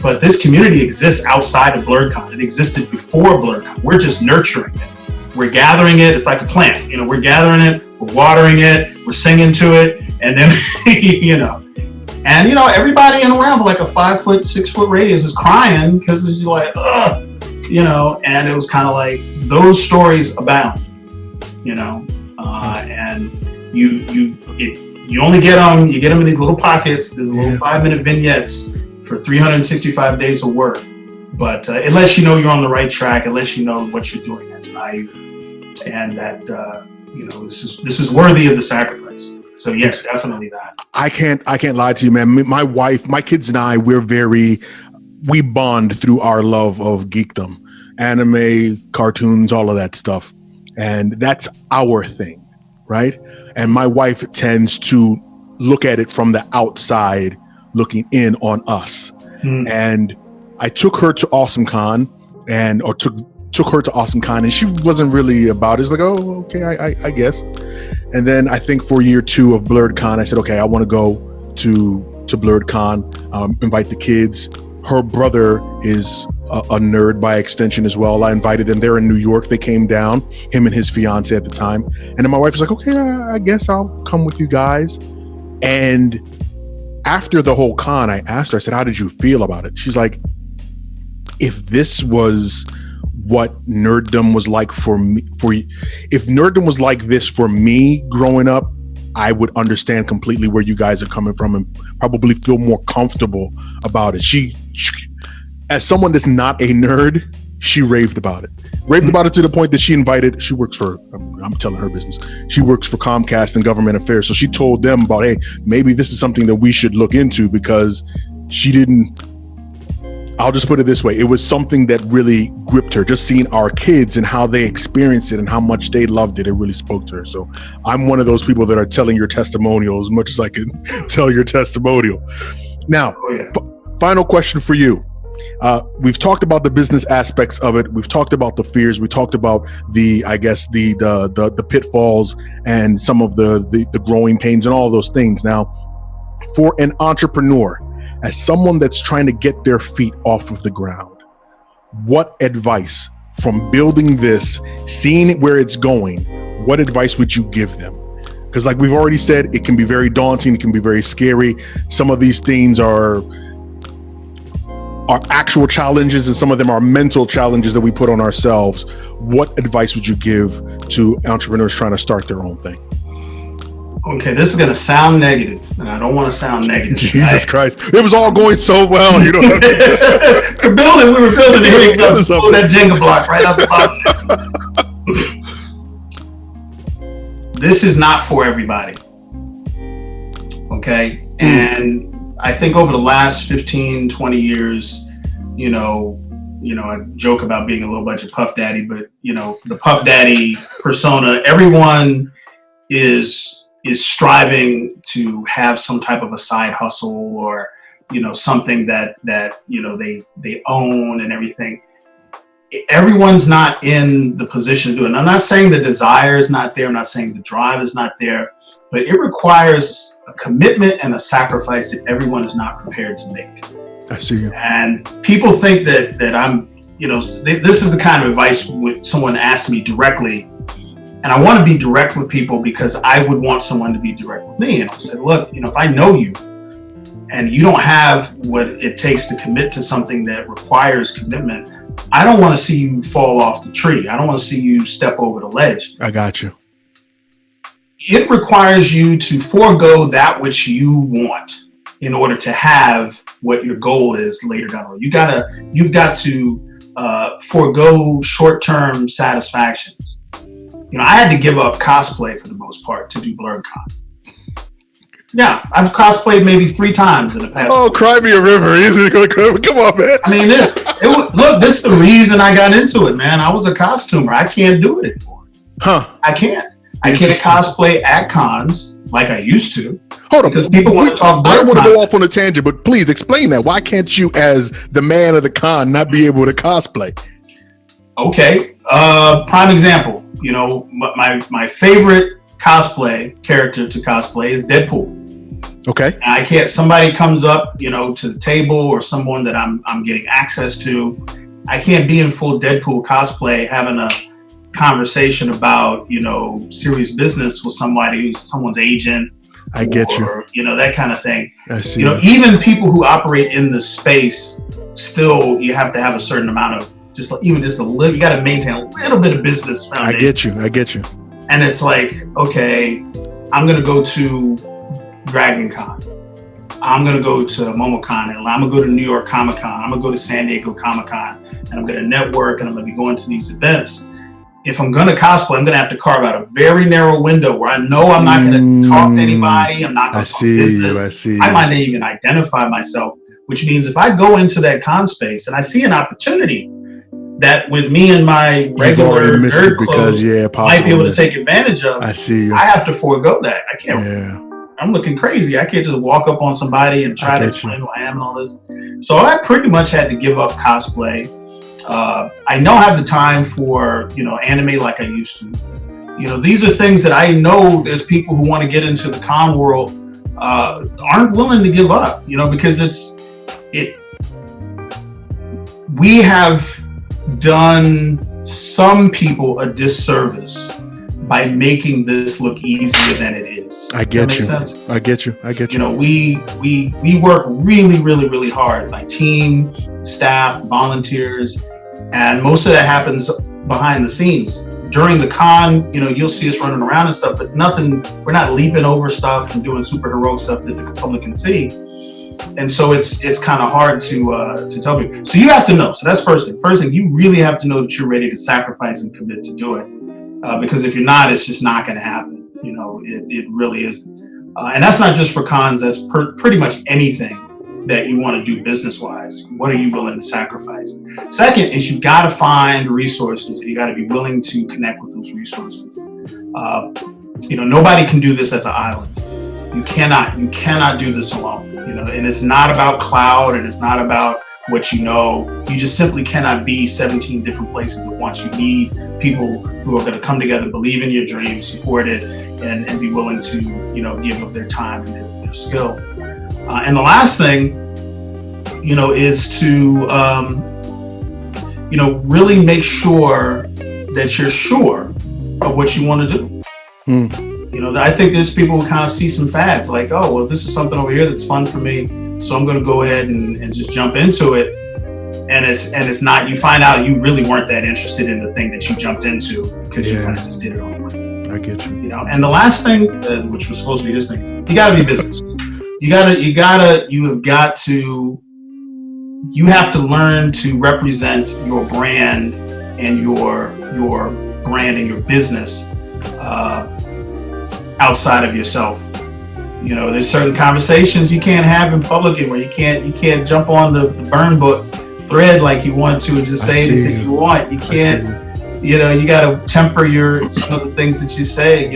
Speaker 2: But this community exists outside of BLERDCON. It existed before BLERDCON. We're just nurturing it. We're gathering it. It's like a plant. We're gathering it. We're watering it. We're singing to it. And then, And everybody in around for like a 5 foot, 6 foot radius is crying because it's like, ugh, and it was kind of like those stories abound, and you only get them, you get them in these little pockets, these little 5-minute vignettes for 365 days of work. But it lets you know you're on the right track. It lets you know what you're doing has value, and that this is worthy of the sacrifice. So yes, definitely that.
Speaker 1: I can't lie to you, man. My wife, my kids and I, we bond through our love of geekdom, anime, cartoons, all of that stuff. And that's our thing, right? And my wife tends to look at it from the outside, looking in on us. And I took her to AwesomeCon took her to AwesomeCon, and she wasn't really about it. It's like, oh, okay, I guess. And then I think for year 2 of BLERDCON, I said, okay, I want to go to BLERDCON, invite the kids. Her brother is a nerd by extension as well. I invited them. They're in New York. They came down, him and his fiance at the time. And then my wife was like, okay, I guess I'll come with you guys. And after the whole con, I asked her, I said, how did you feel about it? She's like, if this was what nerddom was like for me, if nerddom was like this for me growing up, I would understand completely where you guys are coming from and probably feel more comfortable about it. She as someone that's not a nerd, she raved about it. Raved about it to the point that she works for, I'm telling her business, she works for Comcast and government affairs. So she told them about, hey, maybe this is something that we should look into, because I'll just put it this way. It was something that really gripped her, just seeing our kids and how they experienced it and how much they loved it. It really spoke to her. So I'm one of those people that are telling your testimonial as much as I can tell your testimonial. Now, final question for you. We've talked about the business aspects of it. We've talked about the fears. We talked about the pitfalls and some of the growing pains and all those things. Now, for an entrepreneur, as someone that's trying to get their feet off of the ground, what advice from building this, seeing where it's going, what advice would you give them? Because like we've already said, it can be very daunting. It can be very scary. Some of these things are actual challenges, and some of them are mental challenges that we put on ourselves. What advice would you give to entrepreneurs trying to start their own thing?
Speaker 2: Okay, this is going to sound negative, and I don't want to sound negative.
Speaker 1: Jesus Christ. It was all going so well. You know,
Speaker 2: we were building it. Pull that Jenga block right out the bottom. This is not for everybody. Okay? And I think over the last 15, 20 years, I joke about being a low budget Puff Daddy, but, the Puff Daddy persona, everyone is striving to have some type of a side hustle, or something that they own and everything. Everyone's not in the position to do it. And I'm not saying the desire is not there. I'm not saying the drive is not there, but it requires a commitment and a sacrifice that everyone is not prepared to make.
Speaker 1: I see you.
Speaker 2: And people think that I'm, this is the kind of advice when someone asks me directly. And I want to be direct with people because I would want someone to be direct with me. And I said, look, if I know you and you don't have what it takes to commit to something that requires commitment, I don't want to see you fall off the tree. I don't want to see you step over the ledge.
Speaker 1: I got you.
Speaker 2: It requires you to forego that which you want in order to have what your goal is later down the road. You've got to forego short-term satisfactions. I had to give up cosplay for the most part to do BLERDCON. Yeah, I've cosplayed maybe 3 times in the past.
Speaker 1: Oh, cry me a river. Come on, man.
Speaker 2: I mean, look, this is the reason I got into it, man. I was a costumer. I can't do it anymore. I can't. I can't cosplay at cons like I used to.
Speaker 1: Hold on.
Speaker 2: Because people want to talk BLERDCON.
Speaker 1: I don't want to go off on a tangent, but please explain that. Why can't you, as the man of the con, not be able to cosplay?
Speaker 2: Okay. Prime example. My favorite cosplay character to cosplay is Deadpool.
Speaker 1: Okay.
Speaker 2: And I can't. Somebody comes up, to the table, or someone that I'm getting access to. I can't be in full Deadpool cosplay having a conversation about serious business with somebody who's someone's agent.
Speaker 1: I get
Speaker 2: you. That kind of thing.
Speaker 1: I see.
Speaker 2: Even people who operate in the space, still you have to have a certain amount of. Just a little, you got to maintain a little bit of business foundation.
Speaker 1: I get you.
Speaker 2: And it's like, okay, I'm going to go to Dragon Con. I'm going to go to MomoCon, and I'm going to go to New York Comic Con, I'm going to go to San Diego Comic Con, and I'm going to network, and I'm going to be going to these events. If I'm going to cosplay, I'm going to have to carve out a very narrow window where I know I'm not going to talk to anybody. I'm not going to talk business. I might not even identify myself, which means if I go into that con space and I see an opportunity that with me and my regular nerd clothes might be able to take advantage of, I have to forego that. I can't. Yeah. I'm looking crazy. I can't just walk up on somebody and try to explain who I am and all this. So I pretty much had to give up cosplay. I don't have the time for, anime like I used to. These are things that I know there's people who want to get into the con world aren't willing to give up, because we have done some people a disservice by making this look easier than it is.
Speaker 1: I get you. I get you.
Speaker 2: We work really, really, really hard. My team, staff, volunteers, and most of that happens behind the scenes. During the con, you'll see us running around and stuff, but we're not leaping over stuff and doing super heroic stuff that the public can see. And so it's kind of hard to tell people. So you have to know. So that's first thing. First thing, you really have to know that you're ready to sacrifice and commit to do it. Because if you're not, it's just not going to happen. It really isn't. And that's not just for cons. That's pretty much anything that you want to do business-wise. What are you willing to sacrifice? Second is you got to find resources. You got to be willing to connect with those resources. Nobody can do this as an island. You cannot do this alone. And it's not about cloud, and it's not about what you know. You just simply cannot be 17 different places at once. You need people who are going to come together, believe in your dream, support it, and be willing to, give up their time and their skill. And the last thing, is to, really make sure that you're sure of what you want to do. I think there's people who kind of see some fads like, oh, well, this is something over here that's fun for me, so I'm going to go ahead and just jump into it. And it's not, you find out you really weren't that interested in the thing that you jumped into because you kind of just did it all the way.
Speaker 1: I get you.
Speaker 2: And the last thing, which was supposed to be this thing, you got to be business. You have to learn to represent your brand and your brand and your business outside of yourself. There's certain conversations you can't have in public where you can't jump on the burn book thread like you want to and just say anything you want. You can't, you got to temper some of the things that you say.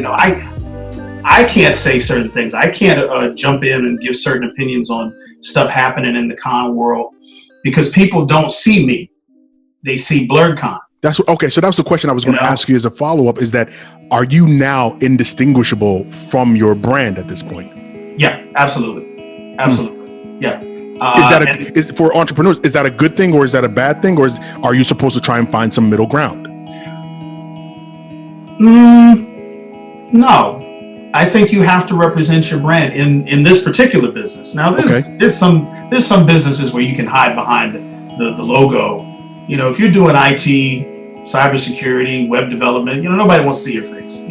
Speaker 2: I can't say certain things. I can't jump in and give certain opinions on stuff happening in the con world because people don't see me. They see BLERDCON.
Speaker 1: Okay. So that was the question I was going to ask you as a follow-up, is that, are you now indistinguishable from your brand at this point?
Speaker 2: Yeah, absolutely. Absolutely. Yeah.
Speaker 1: Is for entrepreneurs, is that a good thing or is that a bad thing? Or are you supposed to try and find some middle ground?
Speaker 2: No. I think you have to represent your brand in this particular business. Now, there's some businesses where you can hide behind the logo. If you're doing IT, cybersecurity, web development, nobody wants to see your face.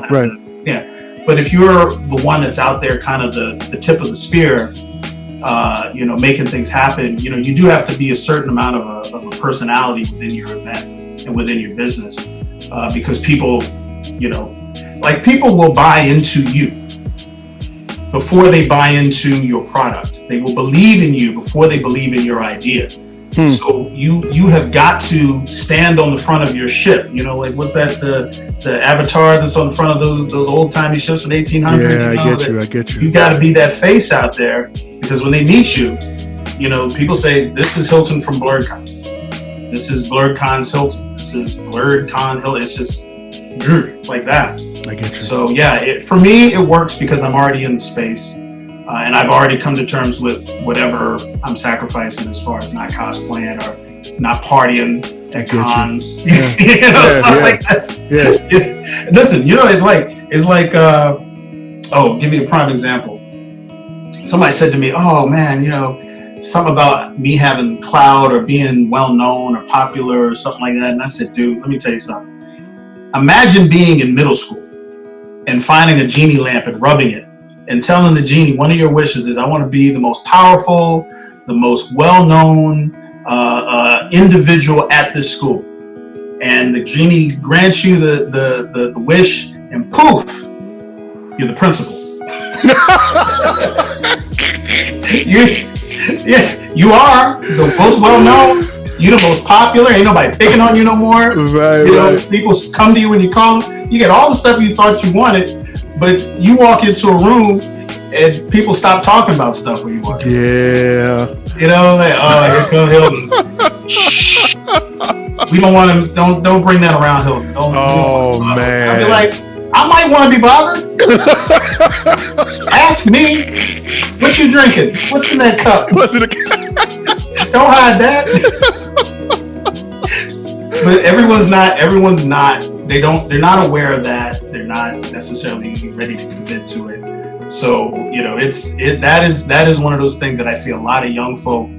Speaker 1: Right.
Speaker 2: Yeah. But if you're the one that's out there, kind of the tip of the spear, making things happen, you do have to be a certain amount of a personality within your event and within your business, because people, people will buy into you before they buy into your product. They will believe in you before they believe in your idea. So you have got to stand on the front of your ship. What's that, the avatar that's on the front of those old timey ships from 1800s?
Speaker 1: Yeah, I get you.
Speaker 2: You got to be that face out there, because when they meet you, people say, this is Hilton from BLERDCON. This is BLERDCON's Hilton. This is BLERDCON Hilton. It's just like that.
Speaker 1: I get you.
Speaker 2: So yeah, for me, it works because I'm already in the space. And I've already come to terms with whatever I'm sacrificing as far as not cosplaying or not partying at cons, stuff like that. Yeah. Listen, it's like, give me a prime example. Somebody said to me, oh man, something about me having clout or being well known or popular or something like that. And I said, dude, let me tell you something. Imagine being in middle school and finding a genie lamp and rubbing it and telling the genie, one of your wishes is, I want to be the most powerful, the most well-known individual at this school. And the genie grants you the wish, and poof, you're the principal. you are the most well-known. You're the most popular. Ain't nobody picking on you no more. Right. People come to you when you call them. You get all the stuff you thought you wanted, but you walk into a room and people stop talking about stuff when you walk in.
Speaker 1: Yeah.
Speaker 2: You know, like, oh, here comes Hilton. Shh. We don't want to. Don't bring that around Hilton.
Speaker 1: Man.
Speaker 2: I'd be like, I might want to be bothered. Ask me, what you drinking? What's in that cup? Don't hide that. But everyone's not. They're not aware of that. They're not necessarily ready to commit to it. So, you know, that is one of those things that I see a lot of young folk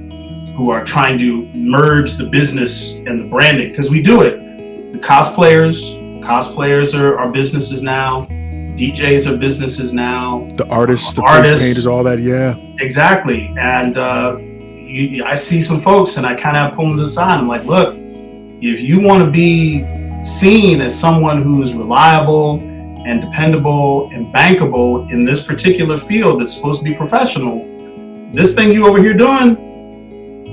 Speaker 2: who are trying to merge the business and the branding, because we do it. The cosplayers are businesses now. DJs are businesses now.
Speaker 1: The artists, the face painters, all that, yeah.
Speaker 2: Exactly. And I see some folks, and I kind of pull them to the side. I'm like, look, if you want to be seen as someone who is reliable and dependable and bankable in this particular field that's supposed to be professional, this thing you over here doing,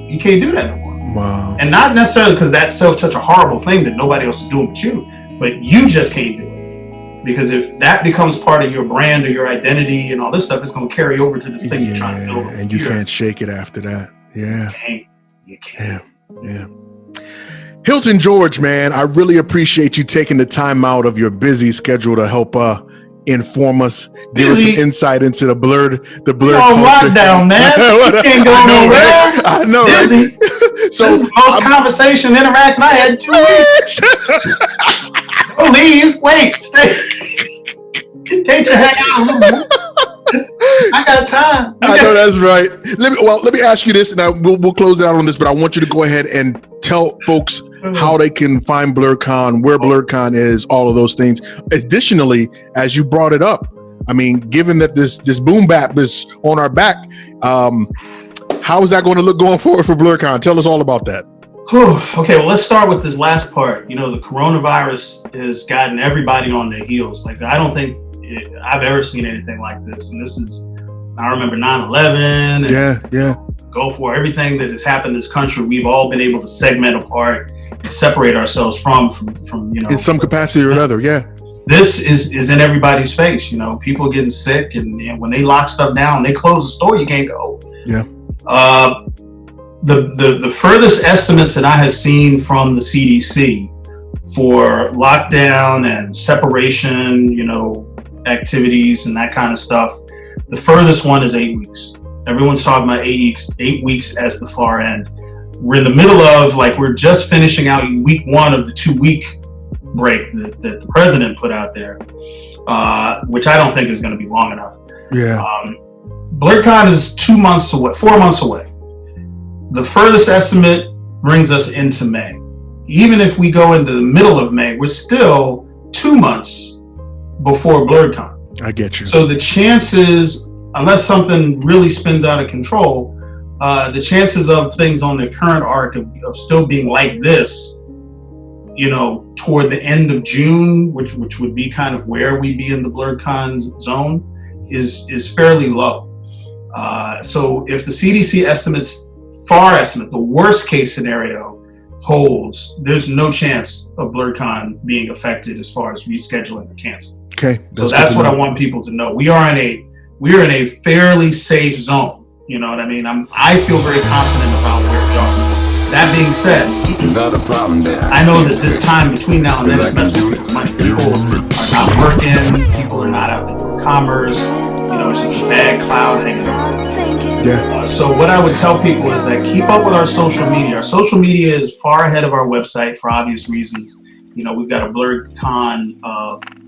Speaker 2: you can't do that no more.
Speaker 1: Wow.
Speaker 2: And not necessarily because that's such a horrible thing that nobody else is doing but you, but you just can't do it. Because if that becomes part of your brand or your identity and all this stuff, it's going to carry over to this thing you're trying to build.
Speaker 1: And you can't shake it after that. Yeah.
Speaker 2: You can't.
Speaker 1: Yeah. Hilton George, man, I really appreciate you taking the time out of your busy schedule to help inform us, give us some insight into the blurred culture.
Speaker 2: Lockdown, man. You can't go nowhere.
Speaker 1: I know,
Speaker 2: busy.
Speaker 1: Right? So
Speaker 2: this is the most conversation interaction I had in 2 weeks. Don't leave. Wait. Stay. Can't you hang out? I got time.
Speaker 1: I know that's right. Let me ask you this, and we'll close it out on this. But I want you to go ahead and tell folks how they can find BLERDCON, where BLERDCON is, all of those things. Additionally, as you brought it up, I mean, given that this boom bap is on our back, how is that going to look going forward for BLERDCON? Tell us all about that.
Speaker 2: Okay, well, let's start with this last part. You know, the coronavirus has gotten everybody on their heels. Like, I don't think I've ever seen anything like this. And this is, I remember 9/11 and Gulf War, everything that has happened in this country, we've all been able to segment apart and separate ourselves from, you know.
Speaker 1: In some capacity or another, yeah.
Speaker 2: This is in everybody's face, you know, people getting sick, and when they lock stuff down, they close the store, you can't go.
Speaker 1: Yeah.
Speaker 2: The furthest estimates that I have seen from the CDC for lockdown and separation, you know, activities and that kind of stuff, the furthest one is 8 weeks. Everyone's talking about 8 weeks as the far end. We're in the middle of, like, we're just finishing out week 1 of the 2-week break that the president put out there, which I don't think is going to be long enough.
Speaker 1: Yeah.
Speaker 2: BLERDCON is 4 months away. The furthest estimate brings us into May. Even if we go into the middle of May, we're still 2 months before BLERDCON.
Speaker 1: I get you.
Speaker 2: So the chances, unless something really spins out of control, the chances of things on the current arc of still being like this, you know, toward the end of June, which would be kind of where we'd be in the BLERDCON zone, is fairly low. So if the CDC far estimate, the worst case scenario holds, there's no chance of BLERDCON being affected as far as rescheduling or canceling.
Speaker 1: Okay.
Speaker 2: So that's what I want people to know. We are in a fairly safe zone. You know what I mean? I feel very confident about where we are. That being said,
Speaker 3: not a problem there.
Speaker 2: I know that this time between now and then is messing with people's money. People are not working. People are not out there doing commerce. You know, it's just a bad cloud hanging over.
Speaker 1: Yeah.
Speaker 2: So what I would tell people is that keep up with our social media. Our social media is far ahead of our website for obvious reasons. You know, we've got a BLERDCON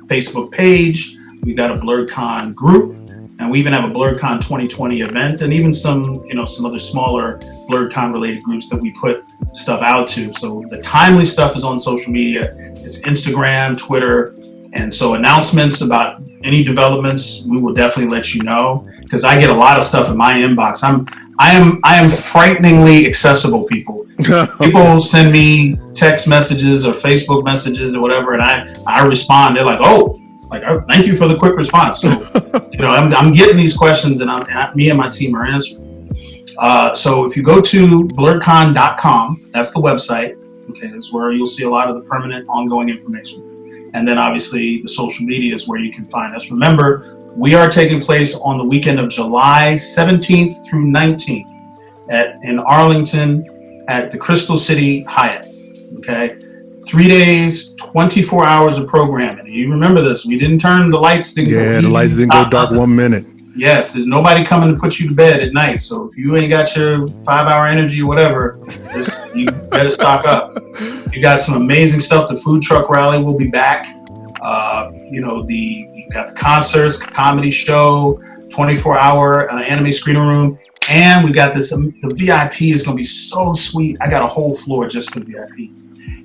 Speaker 2: Facebook page. We've got a BLERDCON group. And we even have a BLERDCON 2020 event, and even some other smaller BLERDCON related groups that we put stuff out to. So the timely stuff is on social media. It's Instagram, Twitter, And so announcements about any developments, we will definitely let you know, because I get a lot of stuff in my inbox. I am frighteningly accessible, people. People send me text messages or Facebook messages or whatever, and I respond. They're like, "Oh, thank you for the quick response." So, I'm getting these questions, and me and my team are answering. So if you go to BLERDCON.com, that's the website. Okay, that's where you'll see a lot of the permanent, ongoing information. And then obviously the social media is where you can find us. Remember, we are taking place on the weekend of July 17th through 19th in Arlington at the Crystal City Hyatt. Okay, 3 days, 24 hours of programming. And you remember this? We didn't turn the lights.
Speaker 1: The lights didn't go dark 1 minute.
Speaker 2: Yes, there's nobody coming to put you to bed at night. So if you ain't got your 5-hour energy or whatever, you better stock up. You got some amazing stuff. The food truck rally will be back. You got the concerts, comedy show, 24-hour anime screening room, and we got this. The VIP is going to be so sweet. I got a whole floor just for VIP.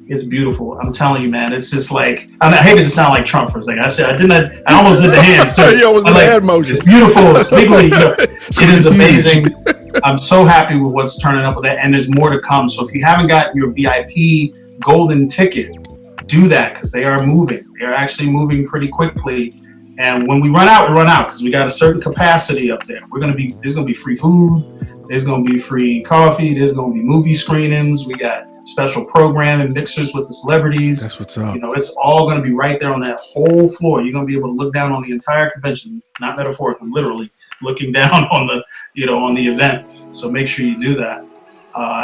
Speaker 2: It's beautiful. I'm telling you, man. It's just like, I hated to sound like Trump for a second. I almost did the hands too.
Speaker 1: You almost did the hand motion.
Speaker 2: It's beautiful. It's legally, it is amazing. I'm so happy with what's turning up with that, and there's more to come. So if you haven't gotten your VIP golden ticket, do that, because they are moving. They are actually moving pretty quickly. And when we run out, because we got a certain capacity up there. There's gonna be free food. There's gonna be free coffee. There's gonna be movie screenings. We got special programming mixers with the celebrities.
Speaker 1: That's what's up.
Speaker 2: It's all going to be right there on that whole floor. You're going to be able to look down on the entire convention, not metaphorically, literally looking down on on the event. So make sure you do that.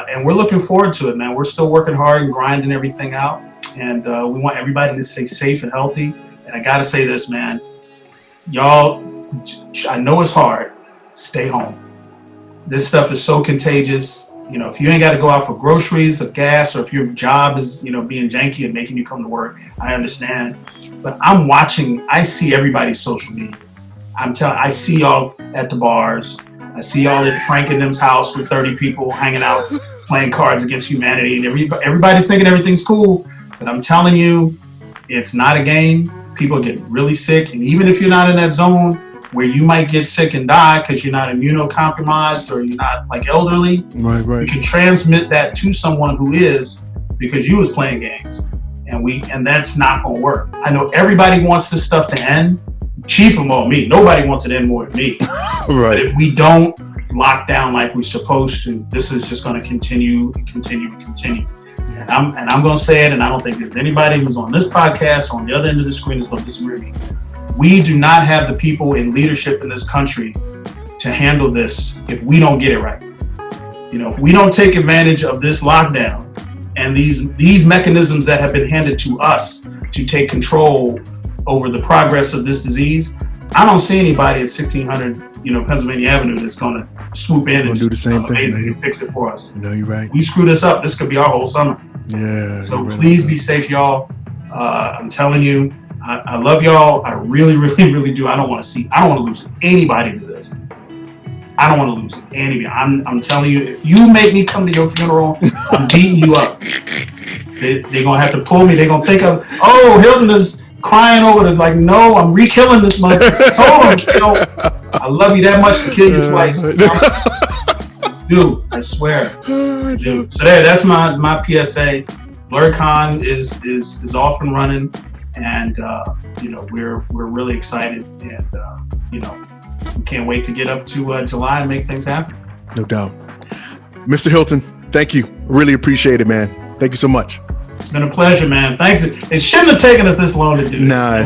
Speaker 2: And we're looking forward to it, man. We're still working hard and grinding everything out. And we want everybody to stay safe and healthy. And I got to say this, man, y'all, I know it's hard. Stay home. This stuff is so contagious. If you ain't got to go out for groceries or gas, or if your job is, being janky and making you come to work, I understand. But I see everybody's social media. I see y'all at the bars. I see y'all at Frank and them's house with 30 people hanging out, playing Cards Against Humanity, and everybody's thinking everything's cool. But I'm telling you, it's not a game. People get really sick. And even if you're not in that zone where you might get sick and die because you're not immunocompromised or you're not elderly,
Speaker 1: right.
Speaker 2: You can transmit that to someone who is, because you was playing games, and that's not gonna work. I know everybody wants this stuff to end. Chief of all, me. Nobody wants it to end more than me.
Speaker 1: Right.
Speaker 2: But if we don't lock down like we're supposed to, this is just gonna continue and continue and continue. And I'm gonna say it, and I don't think there's anybody who's on this podcast or on the other end of the screen is gonna disagree with me. We do not have the people in leadership in this country to handle this if we don't get it right. If we don't take advantage of this lockdown and these mechanisms that have been handed to us to take control over the progress of this disease, I don't see anybody at 1600, Pennsylvania Avenue that's going to swoop in and
Speaker 1: do the same thing
Speaker 2: and fix it for us.
Speaker 1: You're right.
Speaker 2: We screw this up, this could be our whole summer.
Speaker 1: Yeah.
Speaker 2: So please be safe, y'all. I'm telling you, I love y'all. I really, really, really do. I don't want to lose anybody to this. I don't want to lose anybody. I'm telling you, if you make me come to your funeral, I'm beating you up. They're going to have to pull me. They're going to think of, Hilton is crying over it. No, I'm re-killing this mother. I told him, I love you that much to kill you twice. Dude, I swear. Dude. So that's my PSA. BLERDCON is off and running. And we're really excited, and we can't wait to get up to July and make things happen.
Speaker 1: No doubt. Mr. Hilton, thank you. Really appreciate it, man. Thank you so much.
Speaker 2: It's been a pleasure, man. Thanks. It shouldn't have taken us this long to do this.
Speaker 1: Nah,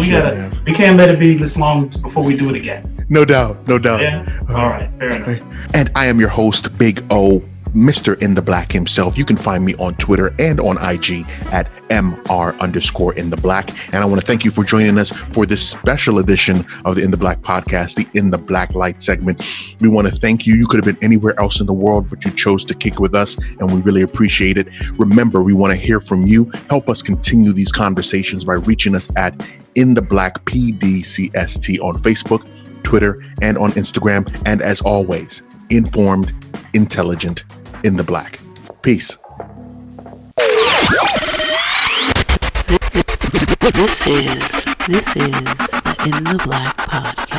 Speaker 2: we can't let it be this long before we do it again.
Speaker 1: No doubt.
Speaker 2: Yeah. All right. Fair enough.
Speaker 1: And I am your host, Big O, Mr. In the Black himself. You can find me on Twitter and on IG at MR_In the Black. And I want to thank you for joining us for this special edition of the In the Black podcast, the In the Black Light segment. We want to thank you. You could have been anywhere else in the world, but you chose to kick with us, and we really appreciate it. Remember, we want to hear from you. Help us continue these conversations by reaching us at In the Black PDCST on Facebook, Twitter, and on Instagram. And as always, informed, intelligent, in the black. Peace.
Speaker 3: This is the In the Black podcast.